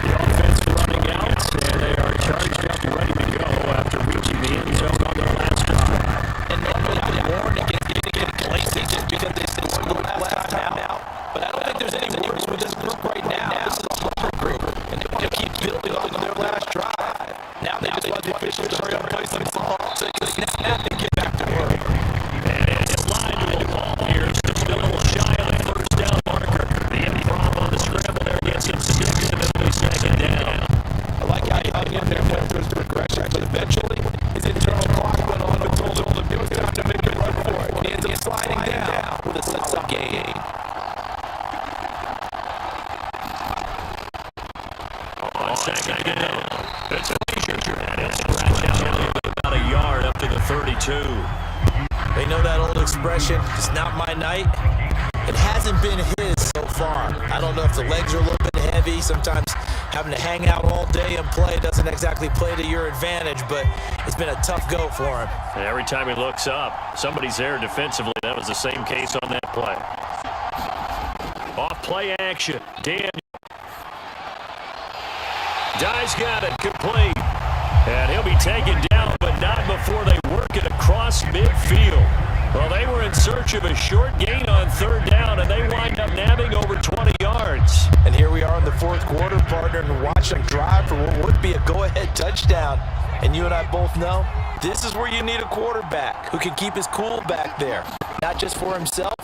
The offense running out, and they are charged up ready to go after reaching the end zone on their last drive. And normally I'd be warned against getting lazy just because they still scored last time out. But I don't think there's any worries with this group right now. This is a hungry group, and they want to keep building on their last drive. Now they just want the officials to hurry up and play some ball so they can snap and get back to work. And it's lined to a ball here. Still a little shy of the first down marker. The improv on the scramble there gets him 6 and then we 2nd down. I like how he hung in there and went through his progression, but eventually his internal clock went on and told him it was time to make a run for it. He ends up sliding down with a solid gain. On 2nd down, it's a leisure, and it's scratched out about a yard up to the 32. They know that old expression, it's not my night. It hasn't been his so far. I don't know if the legs are a little bit heavy. Sometimes having to hang out all day and play doesn't exactly play to your advantage, but it's been a tough go for him. And every time he looks up, somebody's there defensively. That was the same case on that play. Off play action. Daniel. Dye's got it. Complete. And he'll be taken down, but not before they work it across midfield. Well, they were in search of a short gain on third down, and they wind up nabbing over 20 yards. And here we are in the fourth quarter, partner, and watch them drive for what would be a go-ahead touchdown. And you and I both know this is where you need a quarterback who can keep his cool back there, not just for himself,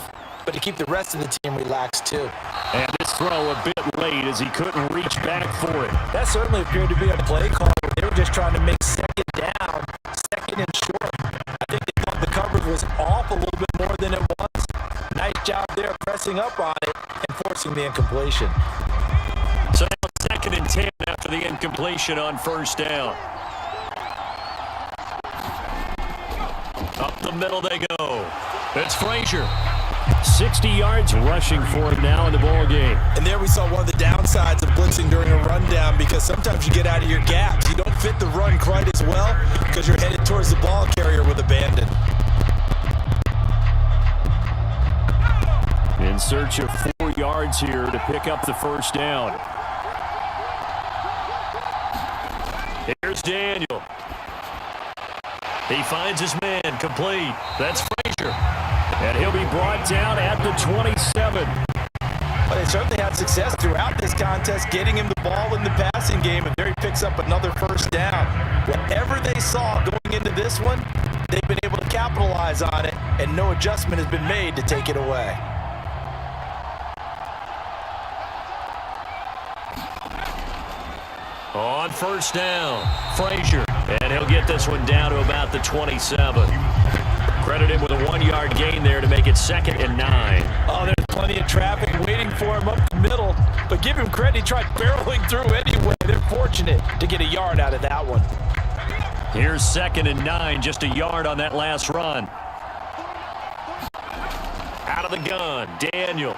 but to keep the rest of the team relaxed too. And this throw a bit late as he couldn't reach back for it. That certainly appeared to be a play call. They were just trying to make second down, second and short. I think they thought the coverage was off a little bit more than it was. Nice job there pressing up on it and forcing the incompletion. So now second and 10 after the incompletion on first down. Up the middle they go. It's Frazier. 60 yards rushing for him now in the ball game. And there we saw one of the downsides of blitzing during a rundown, because sometimes you get out of your gaps. You don't fit the run quite as well because you're headed towards the ball carrier with abandon. In search of 4 yards here to pick up the first down. Here's Daniel. He finds his man, complete. That's Frazier. And he'll be brought down at the 27. Well, they certainly had success throughout this contest getting him the ball in the passing game, and there he picks up another first down. Whatever they saw going into this one, they've been able to capitalize on it, and no adjustment has been made to take it away. On first down, Frazier. And he'll get this one down to about the 27. Credit him with a 1-yard gain there to make it 2nd and 9. Oh, there's plenty of traffic waiting for him up the middle. But give him credit, he tried barreling through anyway. They're fortunate to get a yard out of that one. Here's 2nd and 9, just a yard on that last run. Out of the gun, Daniel.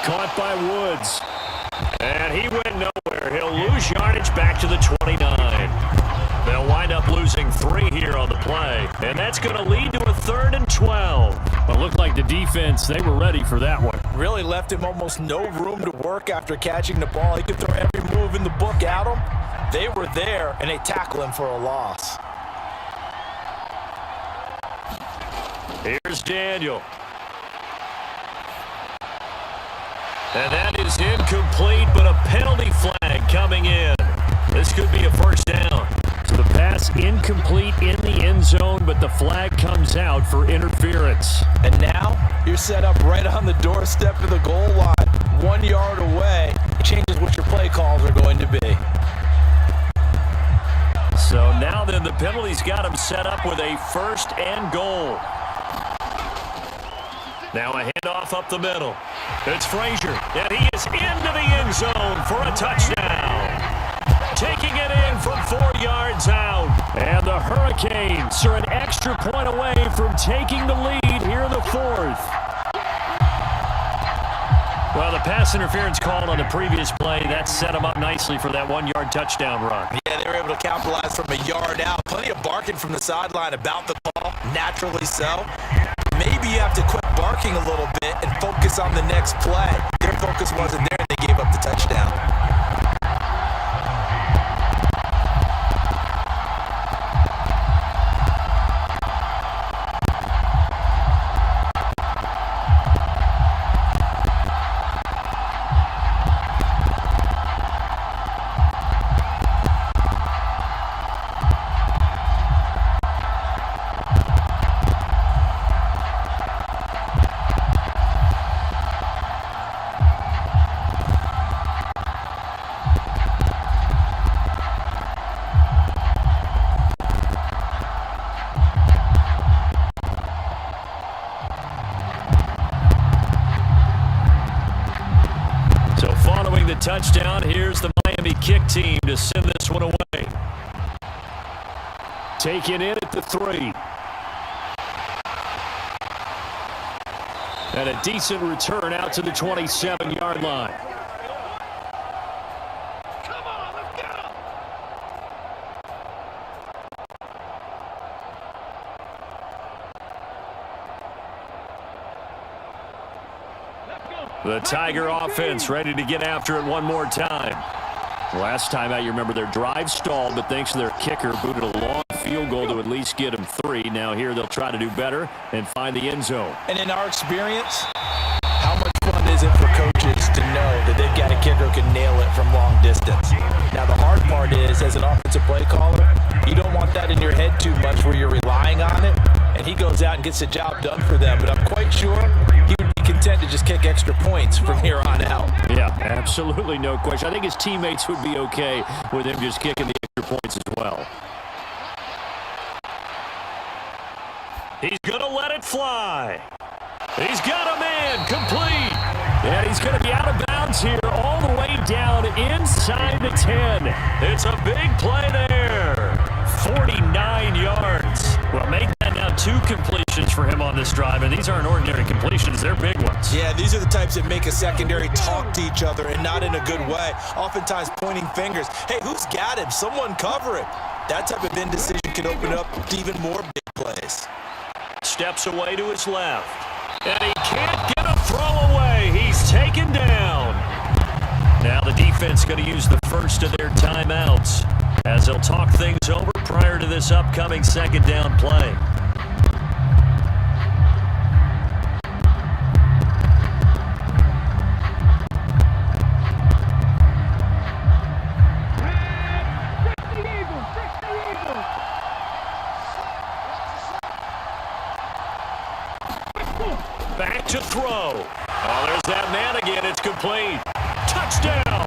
Caught by Woods. And he went nowhere. He'll lose yardage back to the 29. They'll wind up losing 3 here on the play. And that's going to lead to a 3rd and 12. Well, it looked like the defense, they were ready for that one. Really left him almost no room to work after catching the ball. He could throw every move in the book at him. They were there, and they tackle him for a loss. Here's Daniel. And that is incomplete, but a penalty flag coming in. This could be a first down. So the pass incomplete in the end zone, but the flag comes out for interference. And now you're set up right on the doorstep of the goal line, 1 yard away. It changes what your play calls are going to be. So now then the penalty's got him set up with a 1st and goal. Now a handoff up the middle. It's Frazier, and he is into the end zone for a touchdown. Taking it in from 4 yards out. And the Hurricanes are an extra point away from taking the lead here in the 4th. Well, the pass interference called on the previous play, that set them up nicely for that 1-yard touchdown run. Yeah, they were able to capitalize from a yard out. Plenty of barking from the sideline about the call, naturally so. Maybe you have to quit barking a little bit and focus on the next play. Their focus wasn't there, and they gave up the touchdown. Touchdown. Here's the Miami kick team to send this one away. Taken in at the 3. And a decent return out to the 27-yard line. The Tiger offense ready to get after it one more time. Last time out, you remember their drive stalled, but thanks to their kicker, booted a long field goal to at least get them 3. Now here they'll try to do better and find the end zone. And in our experience, how much fun is it for coaches to know that they've got a kicker who can nail it from long distance? Now the hard part is, as an offensive play caller, you don't want that in your head too much where you're relying on it, and he goes out and gets the job done for them. But I'm quite sure he would be content to just kick extra points from here on out. Yeah, absolutely no question. I think his teammates would be okay with him just kicking the extra points as well. He's going to let it fly. He's got a man complete. And he's going to be out of bounds here all the way down inside the 10. It's a big play there. 49 yards. Well, make that now 2 completions for him on this drive, and these aren't ordinary completions. They're big ones. Yeah, these are the types that make a secondary talk to each other, and not in a good way. Oftentimes pointing fingers. Hey, who's got him? Someone cover him. That type of indecision can open up to even more big plays. Steps away to his left. And he can't get a throw away. He's taken down. Now the defense going to use the first of their timeouts as they'll talk things over prior to this upcoming second down play. Back to throw. Oh, there's that man again. It's complete. Touchdown.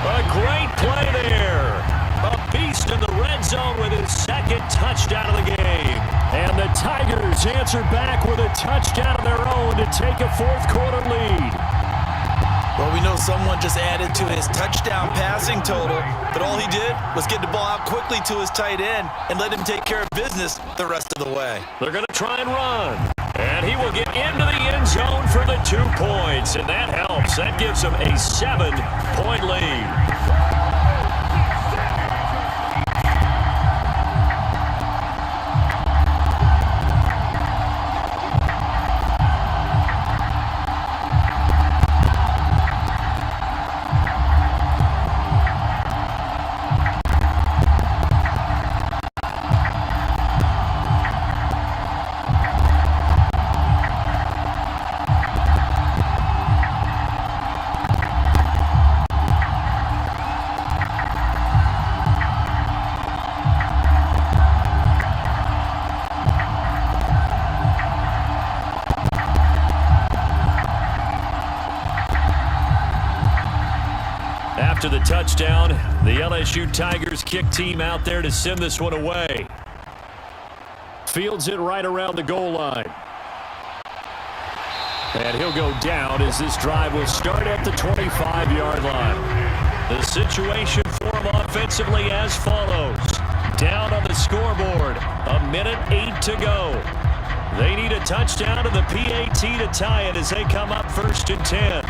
A great play there. A beast in the red zone with his second touchdown of the game. And the Tigers answer back with a touchdown of their own to take a fourth-quarter lead. Well, we know someone just added to his touchdown passing total, but all he did was get the ball out quickly to his tight end and let him take care of business the rest of the way. They're going to try and run. And he will get into the end zone for the 2 points, and that helps. That gives him a 7-point lead. After the touchdown, the LSU Tigers kick team out there to send this one away. Fields it right around the goal line. And he'll go down as this drive will start at the 25-yard line. The situation for him offensively as follows. Down on the scoreboard, 1:08 to go. They need a touchdown to the PAT to tie it as they come up 1st and 10.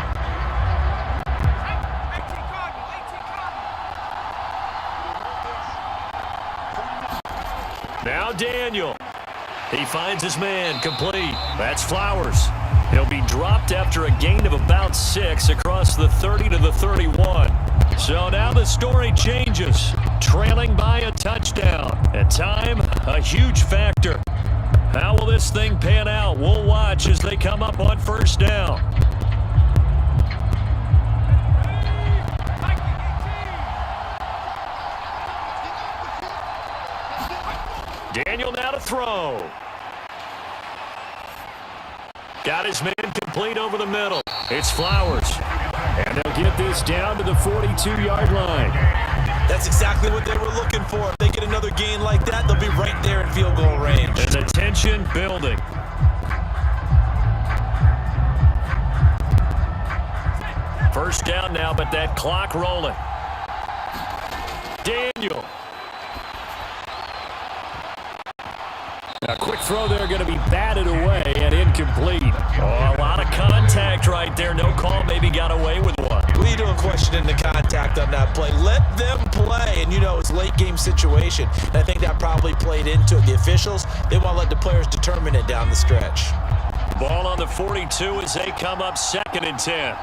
Now Daniel. He finds his man complete. That's Flowers. He'll be dropped after a gain of about 6 across the 30 to the 31. So now the story changes. Trailing by a touchdown. At time, a huge factor. How will this thing pan out? We'll watch as they come up on 1st down. Daniel now to throw. Got his man complete over the middle. It's Flowers. And they'll get this down to the 42-yard line. That's exactly what they were looking for. If they get another gain like that, they'll be right there in field goal range. And the tension building. First down now, but that clock rolling. Daniel. A quick throw there going to be batted away and incomplete. Oh, a lot of contact right there. No call, maybe got away with one. We don't question the contact on that play. Let them play. And, you know, it's a late-game situation. And I think that probably played into it. The officials, they want to let the players determine it down the stretch. ball on the 42 as they come up 2nd and 10.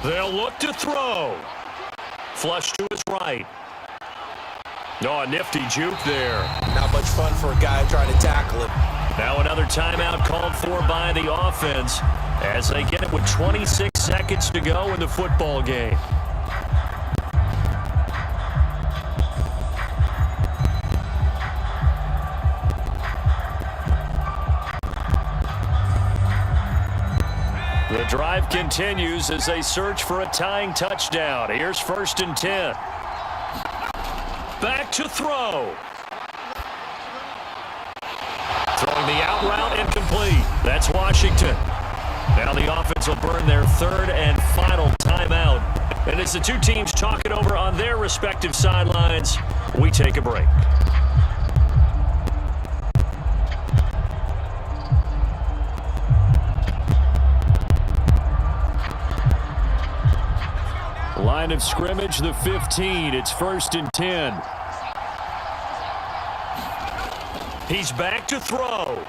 They'll look to throw. Flush to his right. Oh, a nifty juke there. Not much fun for a guy trying to tackle him. Now another timeout called for by the offense as they get it with 26 seconds to go in the football game. The drive continues as they search for a tying touchdown. Here's 1st and 10. Back to throw. Throwing the out route incomplete. That's Washington. Now the offense will burn their 3rd and final timeout. And as the two teams talk it over on their respective sidelines, we take a break. Line of scrimmage, the 15. It's 1st and 10. He's back to throw.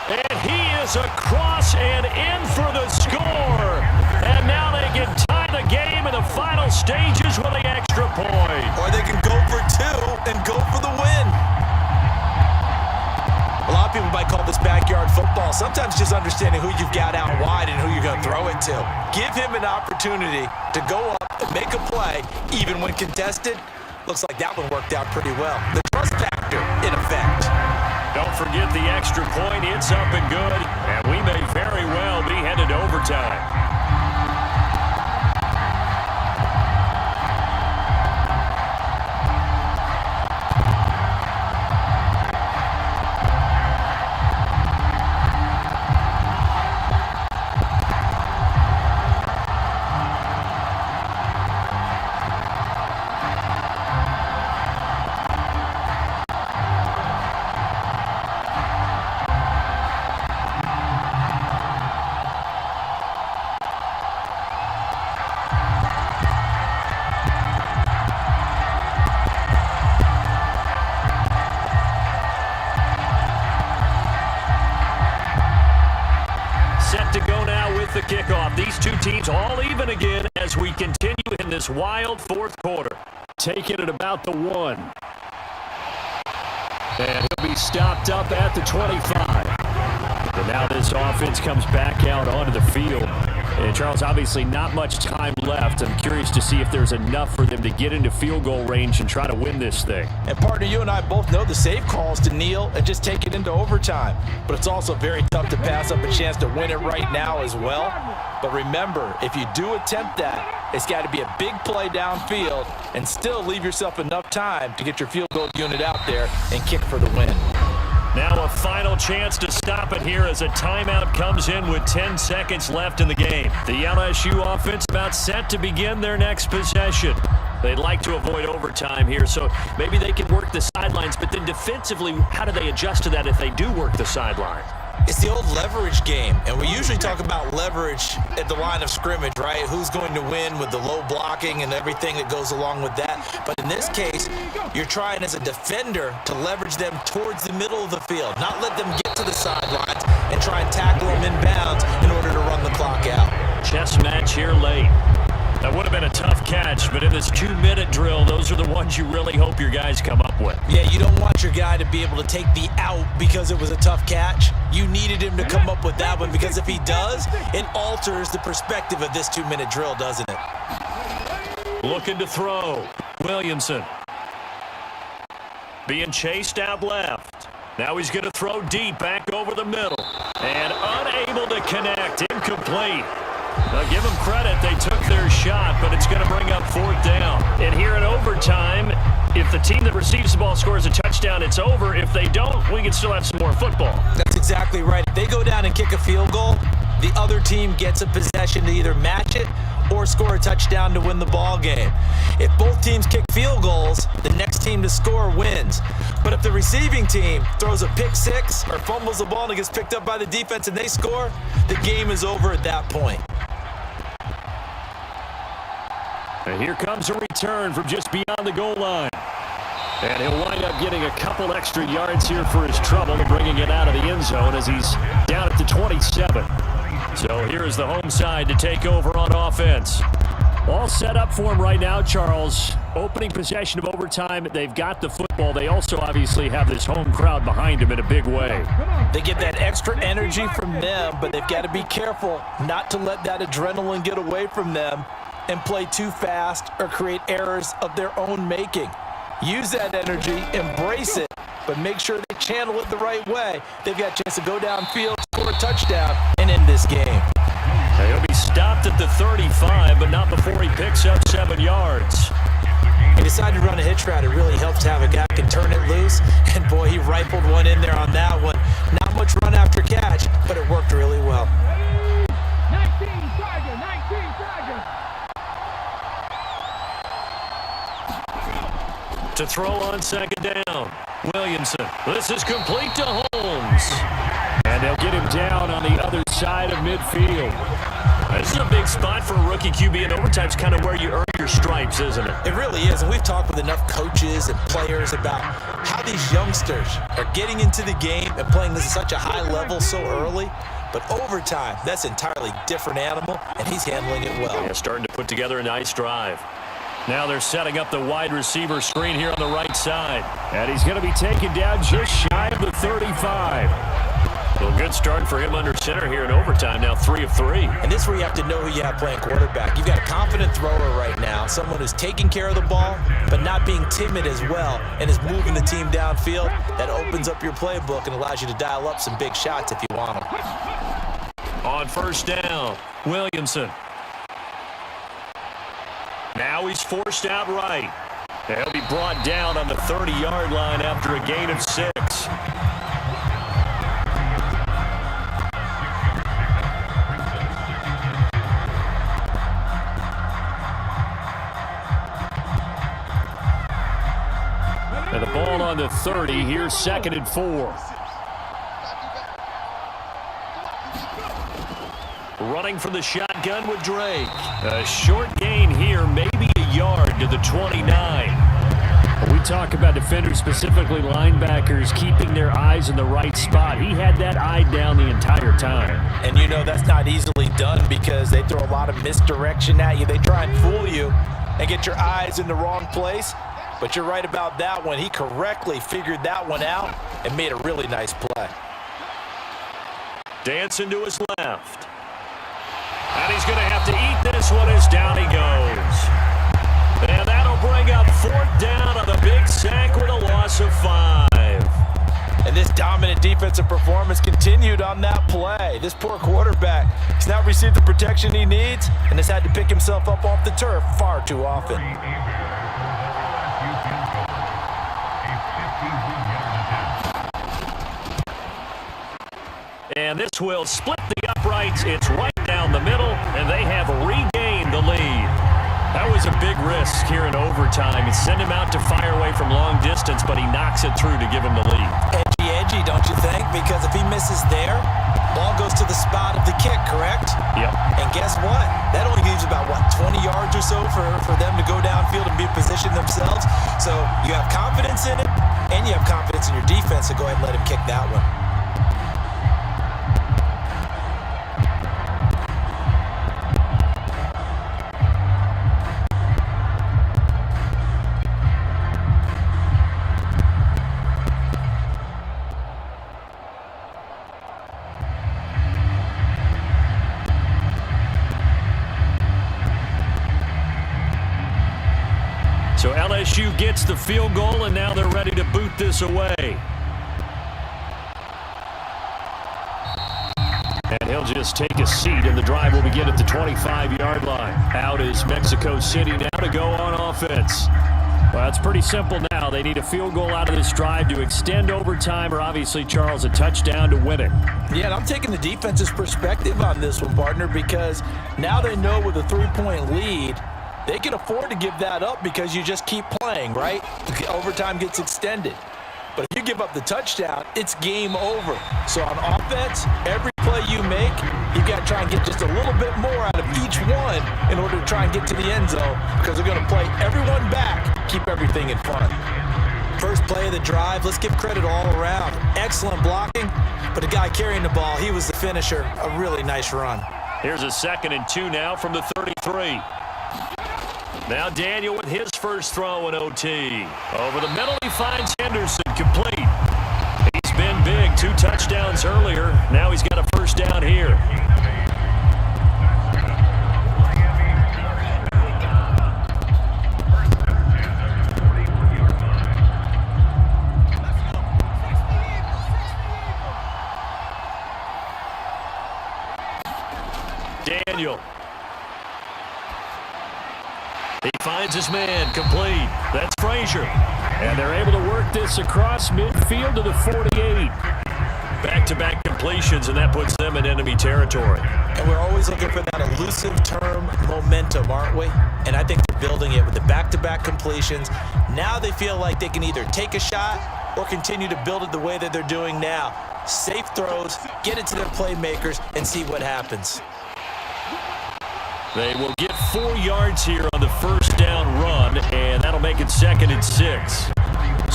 And he is across and in for the score. And now they can tie the game in the final stages with the extra point. Or they can go for 2 and go for the win. A lot of people might call this backyard football. Sometimes just understanding who you've got out wide and who you're going to throw it to. Give him an opportunity to go up and make a play, even when contested. Looks like that one worked out pretty well. The trust factor in effect. Don't forget the extra point. It's up and good. And we may very well be headed to overtime. The kickoff. These two teams all even again as we continue in this wild 4th quarter. Taking it about the 1. And he'll be stopped up at the 25. And now this offense comes back out onto the field. And Charles, obviously not much time left. I'm curious to see if there's enough for them to get into field goal range and try to win this thing. And partner, you and I both know the safe calls to kneel and just take it into overtime. But it's also very tough to pass up a chance to win it right now as well. But remember, if you do attempt that, it's got to be a big play downfield and still leave yourself enough time to get your field goal unit out there and kick for the win. Now a final chance to stop it here as a timeout comes in with 10 seconds left in the game. The LSU offense about set to begin their next possession. They'd like to avoid overtime here, so maybe they can work the sidelines, but then defensively, how do they adjust to that if they do work the sideline? It's the old leverage game, and we usually talk about leverage at the line of scrimmage, right? Who's going to win with the low blocking and everything that goes along with that. But in this case, you're trying as a defender to leverage them towards the middle of the field, not let them get to the sidelines and try and tackle them inbounds in order to run the clock out. Chess match here late. That would have been a tough catch, but in this 2-minute drill, those are the ones you really hope your guys come up with. Yeah, you don't want your guy to be able to take the out because it was a tough catch. You needed him to come up with that one because if he does, it alters the perspective of this 2-minute drill, doesn't it? Looking to throw. Williamson. Being chased out left. Now he's going to throw deep back over the middle. And unable to connect. Incomplete. Now, give them credit. They took their shot, but it's going to bring up 4th down. And here in overtime, if the team that receives the ball scores a touchdown, it's over. If they don't, we can still have some more football. That's exactly right. If they go down and kick a field goal, the other team gets a possession to either match it or score a touchdown to win the ball game. If both teams kick field goals, the next team to score wins. But if the receiving team throws a pick six or fumbles the ball and it gets picked up by the defense and they score, the game is over at that point. And here comes a return from just beyond the goal line. And he'll wind up getting a couple extra yards here for his trouble and bringing it out of the end zone as he's down at the 27. So here's the home side to take over on offense. All set up for him right now, Charles. Opening possession of overtime. They've got the football. They also obviously have this home crowd behind him in a big way. They get that extra energy from them, but they've got to be careful not to let that adrenaline get away from them and play too fast or create errors of their own making. Use that energy, embrace it, but make sure they channel it the right way. They've got a chance to go downfield, score a touchdown, and end this game. He'll be stopped at the 35, but not before he picks up 7 yards. He decided to run a hitch route. It really helps to have a guy who can turn it loose. And, boy, he rifled one in there on that one. Not much run after catch, but it worked really well. 19 Tiger. To throw on second down, Williamson. This is complete to Holmes. And they'll get him down on the other side of midfield. This is a big spot for a rookie QB, and overtime's kind of where you earn your stripes, isn't it? It really is, and we've talked with enough coaches and players about how these youngsters are getting into the game and playing this at such a high level so early. But overtime, that's an entirely different animal, and he's handling it well. Yeah, starting to put together a nice drive. Now they're setting up the wide receiver screen here on the right side. And he's going to be taken down just shy of the 35. Well, good start for him under center here in overtime. Now 3 of 3. And this is where you have to know who you have playing quarterback. You've got a confident thrower right now, someone who's taking care of the ball, but not being timid as well, and is moving the team downfield. That opens up your playbook and allows you to dial up some big shots if you want them. On first down, Williamson. Now he's forced out right. He'll be brought down on the 30-yard line after a gain of 6. And the ball on the 30. Here's 2nd and 4. Running from the shotgun with Drake. A short gain here, maybe a yard to the 29. We talk about defenders, specifically linebackers, keeping their eyes in the right spot. He had that eye down the entire time. And you know that's not easily done because they throw a lot of misdirection at you. They try and fool you and get your eyes in the wrong place. But you're right about that one. He correctly figured that one out and made a really nice play. Dancing to his left. And he's going to have to eat this one as down he goes. And that'll bring up 4th down on the big sack with a loss of 5. And this dominant defensive performance continued on that play. This poor quarterback has not received the protection he needs and has had to pick himself up off the turf far too often. And this will split the uprights. It's right down the middle, and they have regained the lead. That was a big risk here in overtime. It sent him out to fire away from long distance, but he knocks it through to give him the lead. Edgy, don't you think? Because if he misses there, ball goes to the spot of the kick, correct? Yep. And guess what? That only leaves about, 20 yards or so for them to go downfield and be positioned themselves. So you have confidence in it, and you have confidence in your defense to go ahead and let him kick that one. So LSU gets the field goal, and now they're ready to boot this away. And he'll just take a seat, and the drive will begin at the 25-yard line. Out is Mexico City now to go on offense. Well, it's pretty simple now. They need a field goal out of this drive to extend overtime, or obviously, Charles, a touchdown to win it. Yeah, and I'm taking the defense's perspective on this one, partner, because now they know with a 3-point lead, they can afford to give that up because you just keep playing, right? Overtime gets extended. But if you give up the touchdown, it's game over. So on offense, every play you make, you've got to try and get just a little bit more out of each one in order to try and get to the end zone because they're going to play everyone back, keep everything in front. First play of the drive, let's give credit all around. Excellent blocking, but the guy carrying the ball, he was the finisher. A really nice run. Here's a 2nd and 2 now from the 33. Now Daniel with his first throw in OT. Over the middle, he finds Henderson, complete. He's been big, 2 touchdowns earlier. Now he's got a first down here. Daniel. He finds his man, complete. That's Frazier. And they're able to work this across midfield to the 48. Back-to-back completions, and that puts them in enemy territory. And we're always looking for that elusive term momentum, aren't we? And I think they're building it with the back-to-back completions. Now they feel like they can either take a shot or continue to build it the way that they're doing now. Safe throws, get it to their playmakers, and see what happens. They will get 4 yards here on the first down run, and that'll make it 2nd and 6.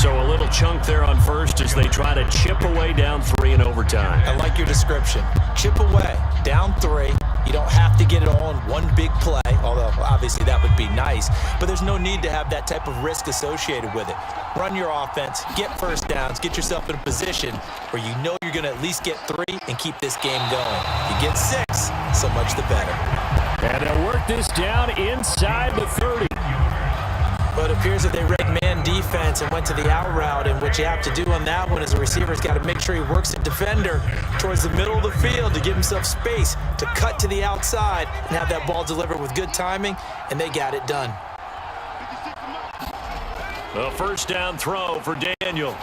So a little chunk there on first as they try to chip away down 3 in overtime. I like your description. Chip away, down 3. You don't have to get it all in one big play, although obviously that would be nice. But there's no need to have that type of risk associated with it. Run your offense, get first downs, get yourself in a position where you know you're going to at least get 3 and keep this game going. If you get 6, so much the better. And they'll work this down inside the 30. But it appears that they read man defense and went to the out route, and what you have to do on that one is a receiver's got to make sure he works the defender towards the middle of the field to give himself space to cut to the outside and have that ball delivered with good timing, and they got it done. A first down throw for Daniel.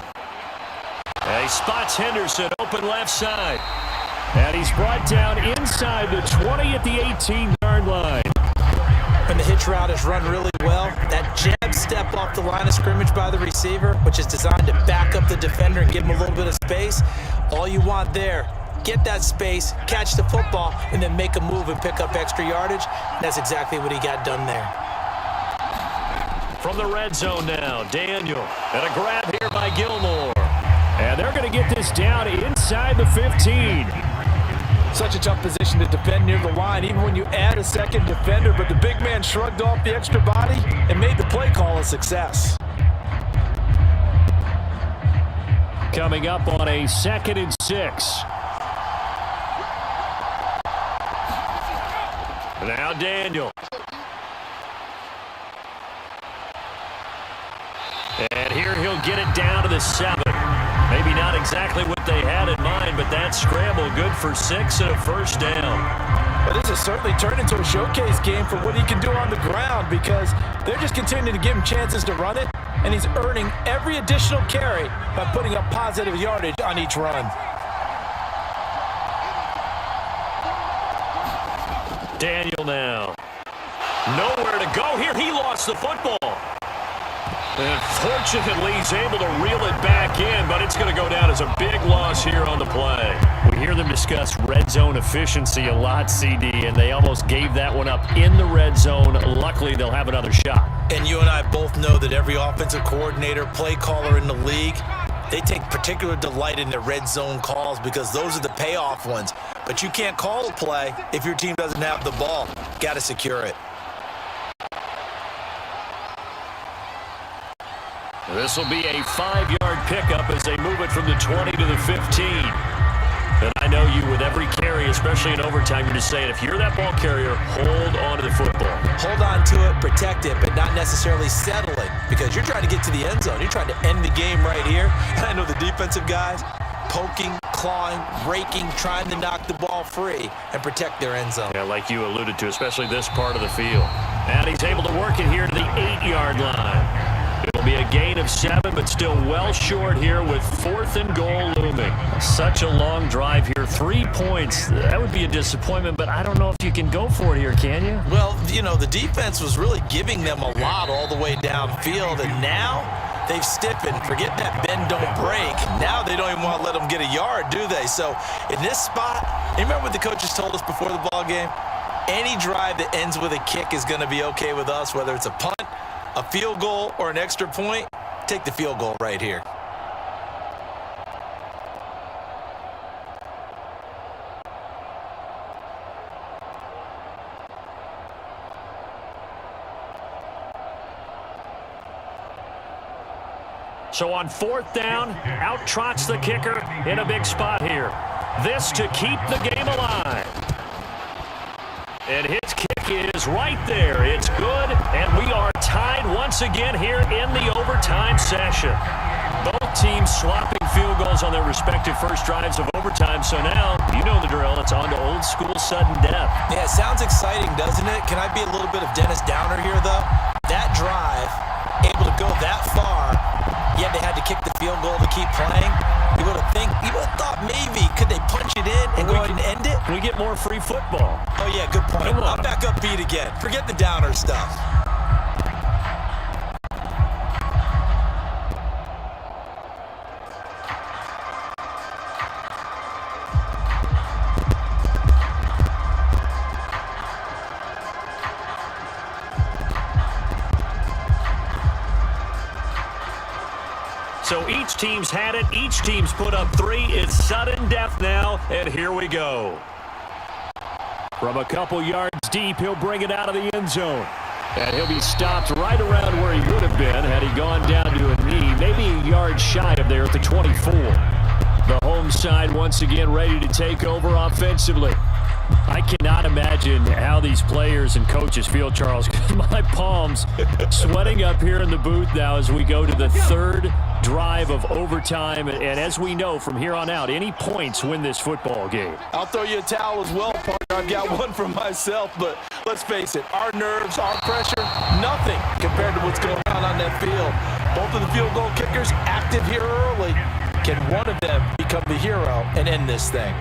And he spots Henderson open left side. And he's brought down inside the 20 at the 18-yard line. When the hitch route is run really well, that jab step off the line of scrimmage by the receiver, which is designed to back up the defender and give him a little bit of space, all you want there, get that space, catch the football, and then make a move and pick up extra yardage. And that's exactly what he got done there. From the red zone now, Daniel. And a grab here by Gilmore. And they're going to get this down inside the 15. Such a tough position to defend near the line, even when you add a second defender, but the big man shrugged off the extra body and made the play call a success. Coming up on a 2nd and 6. Now Daniel. And here he'll get it down to the 7. Maybe not exactly what they had in mind, but that scramble good for 6 and a first down. But this has certainly turned into a showcase game for what he can do on the ground, because they're just continuing to give him chances to run it, and he's earning every additional carry by putting up positive yardage on each run. Daniel now. Nowhere to go here. He lost the football. And fortunately, he's able to reel it back in, but it's going to go down as a big loss here on the play. We hear them discuss red zone efficiency a lot, CD, and they almost gave that one up in the red zone. Luckily, they'll have another shot. And you and I both know that every offensive coordinator, play caller in the league, they take particular delight in their red zone calls because those are the payoff ones. But you can't call a play if your team doesn't have the ball. Got to secure it. This will be a 5-yard pickup as they move it from the 20 to the 15. And I know you, with every carry, especially in overtime, you're just saying, if you're that ball carrier, hold on to the football. Hold on to it, protect it, but not necessarily settling, because you're trying to get to the end zone. You're trying to end the game right here. And I know the defensive guys poking, clawing, raking, trying to knock the ball free and protect their end zone. Yeah, like you alluded to, especially this part of the field. And he's able to work it here to the 8-yard line. It'll be a gain of 7, but still well short here with 4th and goal looming. Such a long drive here. 3 points. That would be a disappointment, but I don't know if you can go for it here, can you? Well, you know, the defense was really giving them a lot all the way downfield, and now they've stiffened. Forget that bend, don't break. Now they don't even want to let them get a yard, do they? So in this spot, you remember what the coaches told us before the ball game? Any drive that ends with a kick is going to be okay with us, whether it's a punt, a field goal, or an extra point. take the field goal right here. So on 4th down, out trots the kicker in a big spot here. This to keep the game alive. And his kick is right there. It's good, and we are tied once again here in the overtime session. Both teams swapping field goals on their respective first drives of overtime. So now, you know the drill. It's on to old school sudden death. Yeah, it sounds exciting, doesn't it? Can I be a little bit of Dennis Downer here, though? That drive, able to go that far, yet they had to kick the field goal to keep playing. You would have thought maybe could they punch it in and go ahead and end it? We get more free football. Oh yeah, good point. I'm back upbeat again. Forget the downer stuff. So each team's had it. Each team's put up 3. It's sudden death now, and here we go. From a couple yards deep, he'll bring it out of the end zone. And he'll be stopped right around where he would have been had he gone down to a knee, maybe a yard shy of there at the 24. The home side once again ready to take over offensively. I cannot imagine how these players and coaches feel, Charles. My palms sweating up here in the booth now as we go to the 3rd drive of overtime. And as we know from here on out, any points win this football game. I'll throw you a towel as well, partner. I've got one for myself, but let's face it, our nerves, our pressure, nothing compared to what's going on that field. Both of the field goal kickers active here early. Can one of them become the hero and end this thing?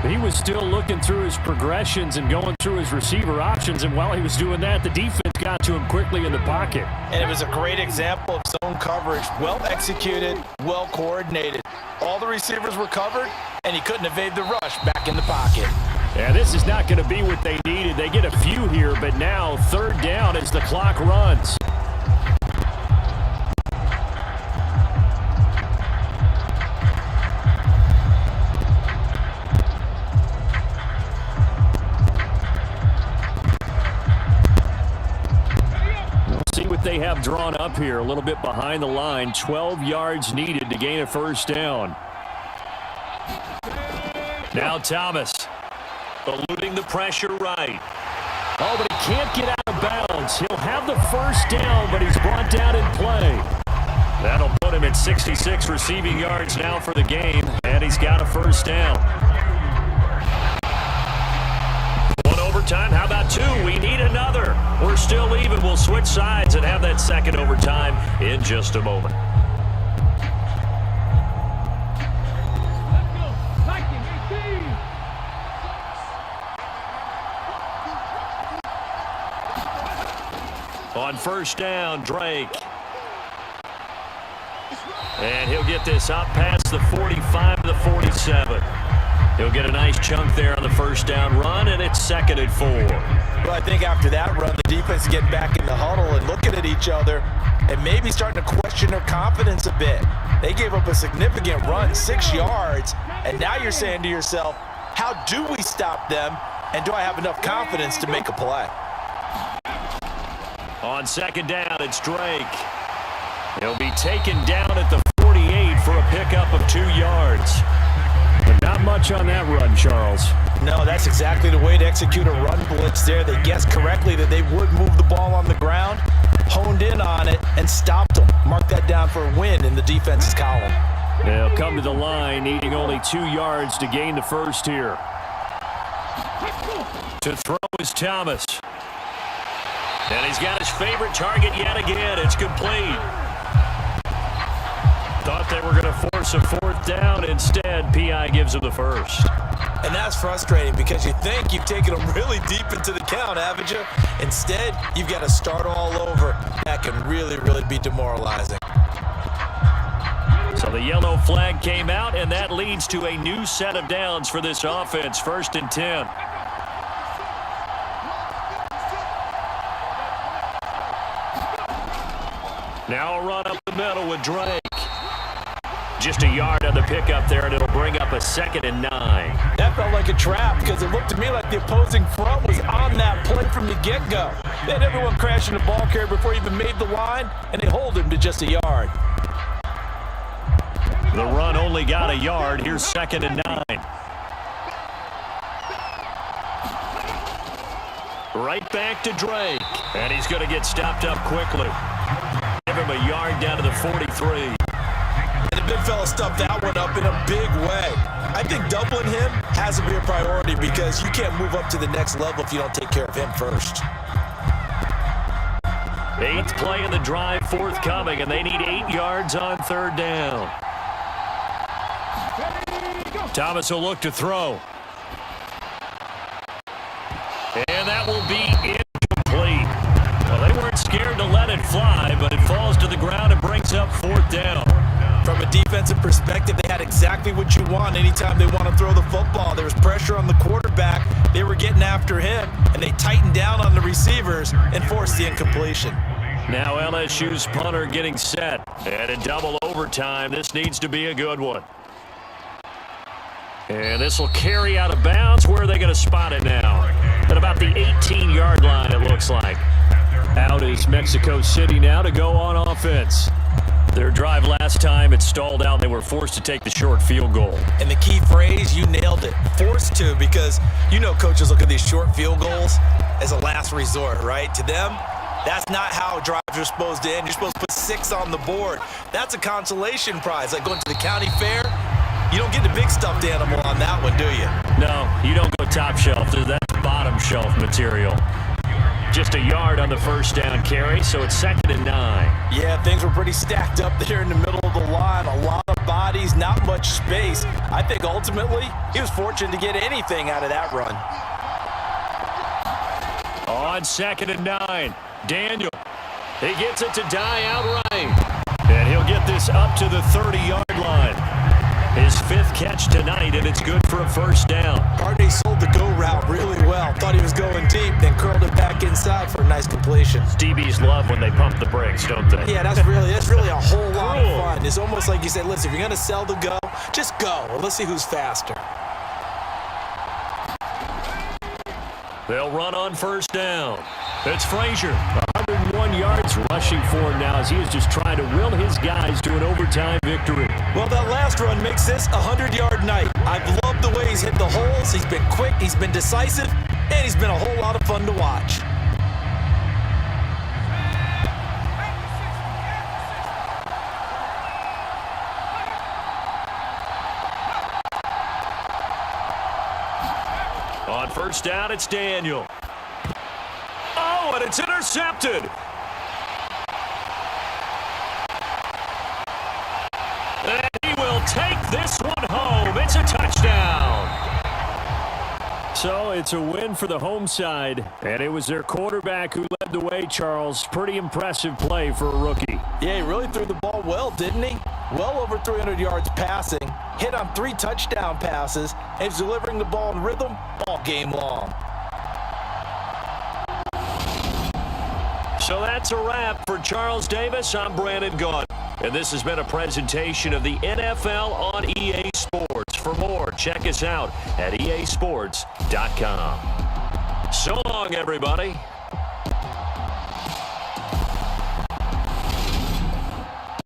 He was still looking through his progressions and going through his receiver options, and while he was doing that, the defense got to him quickly in the pocket. And it was a great example of zone coverage, well executed, well coordinated. All the receivers were covered, and he couldn't evade the rush back in the pocket. Yeah, this is not going to be what they needed. They get a few here, but now 3rd down as the clock runs. They have drawn up here a little bit behind the line. 12 yards needed to gain a 1st down. Now Thomas eluding the pressure right. Oh, but he can't get out of bounds. He'll have the 1st down, but he's brought down in play. That'll put him at 66 receiving yards now for the game, and he's got a 1st down. Overtime, how about 2? We need another. We're still even. We'll switch sides and have that 2nd overtime in just a moment. On 1st down, Drake. And he'll get this up past the 45 to the 47. He'll get a nice chunk there on the 1st down run, and it's 2nd and 4. Well, I think after that run, the defense is getting back in the huddle and looking at each other and maybe starting to question their confidence a bit. They gave up a significant run, 6 yards, and now you're saying to yourself, how do we stop them, and do I have enough confidence to make a play? On 2nd down, it's Drake. He'll be taken down at the 48 for a pickup of 2 yards. But not much on that run, Charles. No, that's exactly the way to execute a run blitz there. They guessed correctly that they would move the ball on the ground, honed in on it, and stopped them. Mark that down for a win in the defense's column. They'll come to the line, needing only 2 yards to gain the 1st here. To throw is Thomas. And he's got his favorite target yet again. It's complete. Thought they were going to force a 4th down. Instead, P.I. gives him the 1st. And that's frustrating because you think you've taken them really deep into the count, haven't you? Instead, you've got to start all over. That can really, really be demoralizing. So the yellow flag came out, and that leads to a new set of downs for this offense. 1st and 10. Now a run up the middle with Drake. Just a yard on the pickup there, and it'll bring up a 2nd and 9. That felt like a trap because it looked to me like the opposing front was on that play from the get-go. They had everyone crashing the ball carrier before he even made the line, and they hold him to just a yard. The run only got a yard. Here's 2nd and 9. Right back to Drake. And he's going to get stopped up quickly. Give him a yard down to the 43. And the big fella stuffed that one up in a big way. I think doubling him has to be a priority because you can't move up to the next level if you don't take care of him first. 8th play of the drive forthcoming, and they need 8 yards on 3rd down. Thomas will look to throw. And that will be incomplete. Well, they weren't scared to let it fly, but it falls to the ground and brings up 4th down. From a defensive perspective, they had exactly what you want anytime they want to throw the football. There was pressure on the quarterback. They were getting after him, and they tightened down on the receivers and forced the incompletion. Now LSU's punter getting set. And in double overtime, this needs to be a good one. And this will carry out of bounds. Where are they going to spot it now? At about the 18-yard line, it looks like. Out is Mexico City now to go on offense. Their drive last time, it stalled out. They were forced to take the short field goal. And the key phrase, you nailed it. Forced to, because you know coaches look at these short field goals as a last resort, right? To them, that's not how drives are supposed to end. You're supposed to put 6 on the board. That's a consolation prize. Like going to the county fair, you don't get the big stuffed animal on that one, do you? No, you don't go top shelf. That's bottom shelf material. Just a yard on the 1st down carry, so it's 2nd and 9. Yeah, things were pretty stacked up there in the middle of the line. A lot of bodies, not much space. I think ultimately he was fortunate to get anything out of that run. On 2nd and 9, Daniel. He gets it to die outright. And he'll get this up to the 30-yard line. His 5th catch tonight, and it's good for a 1st down. Hardy sold the go route really well. Thought he was going deep, then curled it back inside for a nice completion. DBs love when they pump the brakes, don't they? Yeah, that's really a whole lot of fun. It's almost like you said, listen, if you're going to sell the go, just go. Well, let's see who's faster. They'll run on 1st down. It's Frazier. 101 yards rushing for him now as he is just trying to will his guys to an overtime victory. Well, that last run makes this a 100-yard night. I've loved the way he's hit the holes. He's been quick, he's been decisive, and he's been a whole lot of fun to watch. On 1st down, it's Daniel. Oh, and it's intercepted. And he will take this one home. It's a touchdown. So it's a win for the home side, and it was their quarterback who led the way, Charles. Pretty impressive play for a rookie. Yeah, he really threw the ball well, didn't he? Well over 300 yards passing, hit on 3 touchdown passes, and he's delivering the ball in rhythm all game long. So that's a wrap for Charles Davis. I'm Brandon Gunn. And this has been a presentation of the NFL on EA Sports. For more, check us out at easports.com. So long, everybody.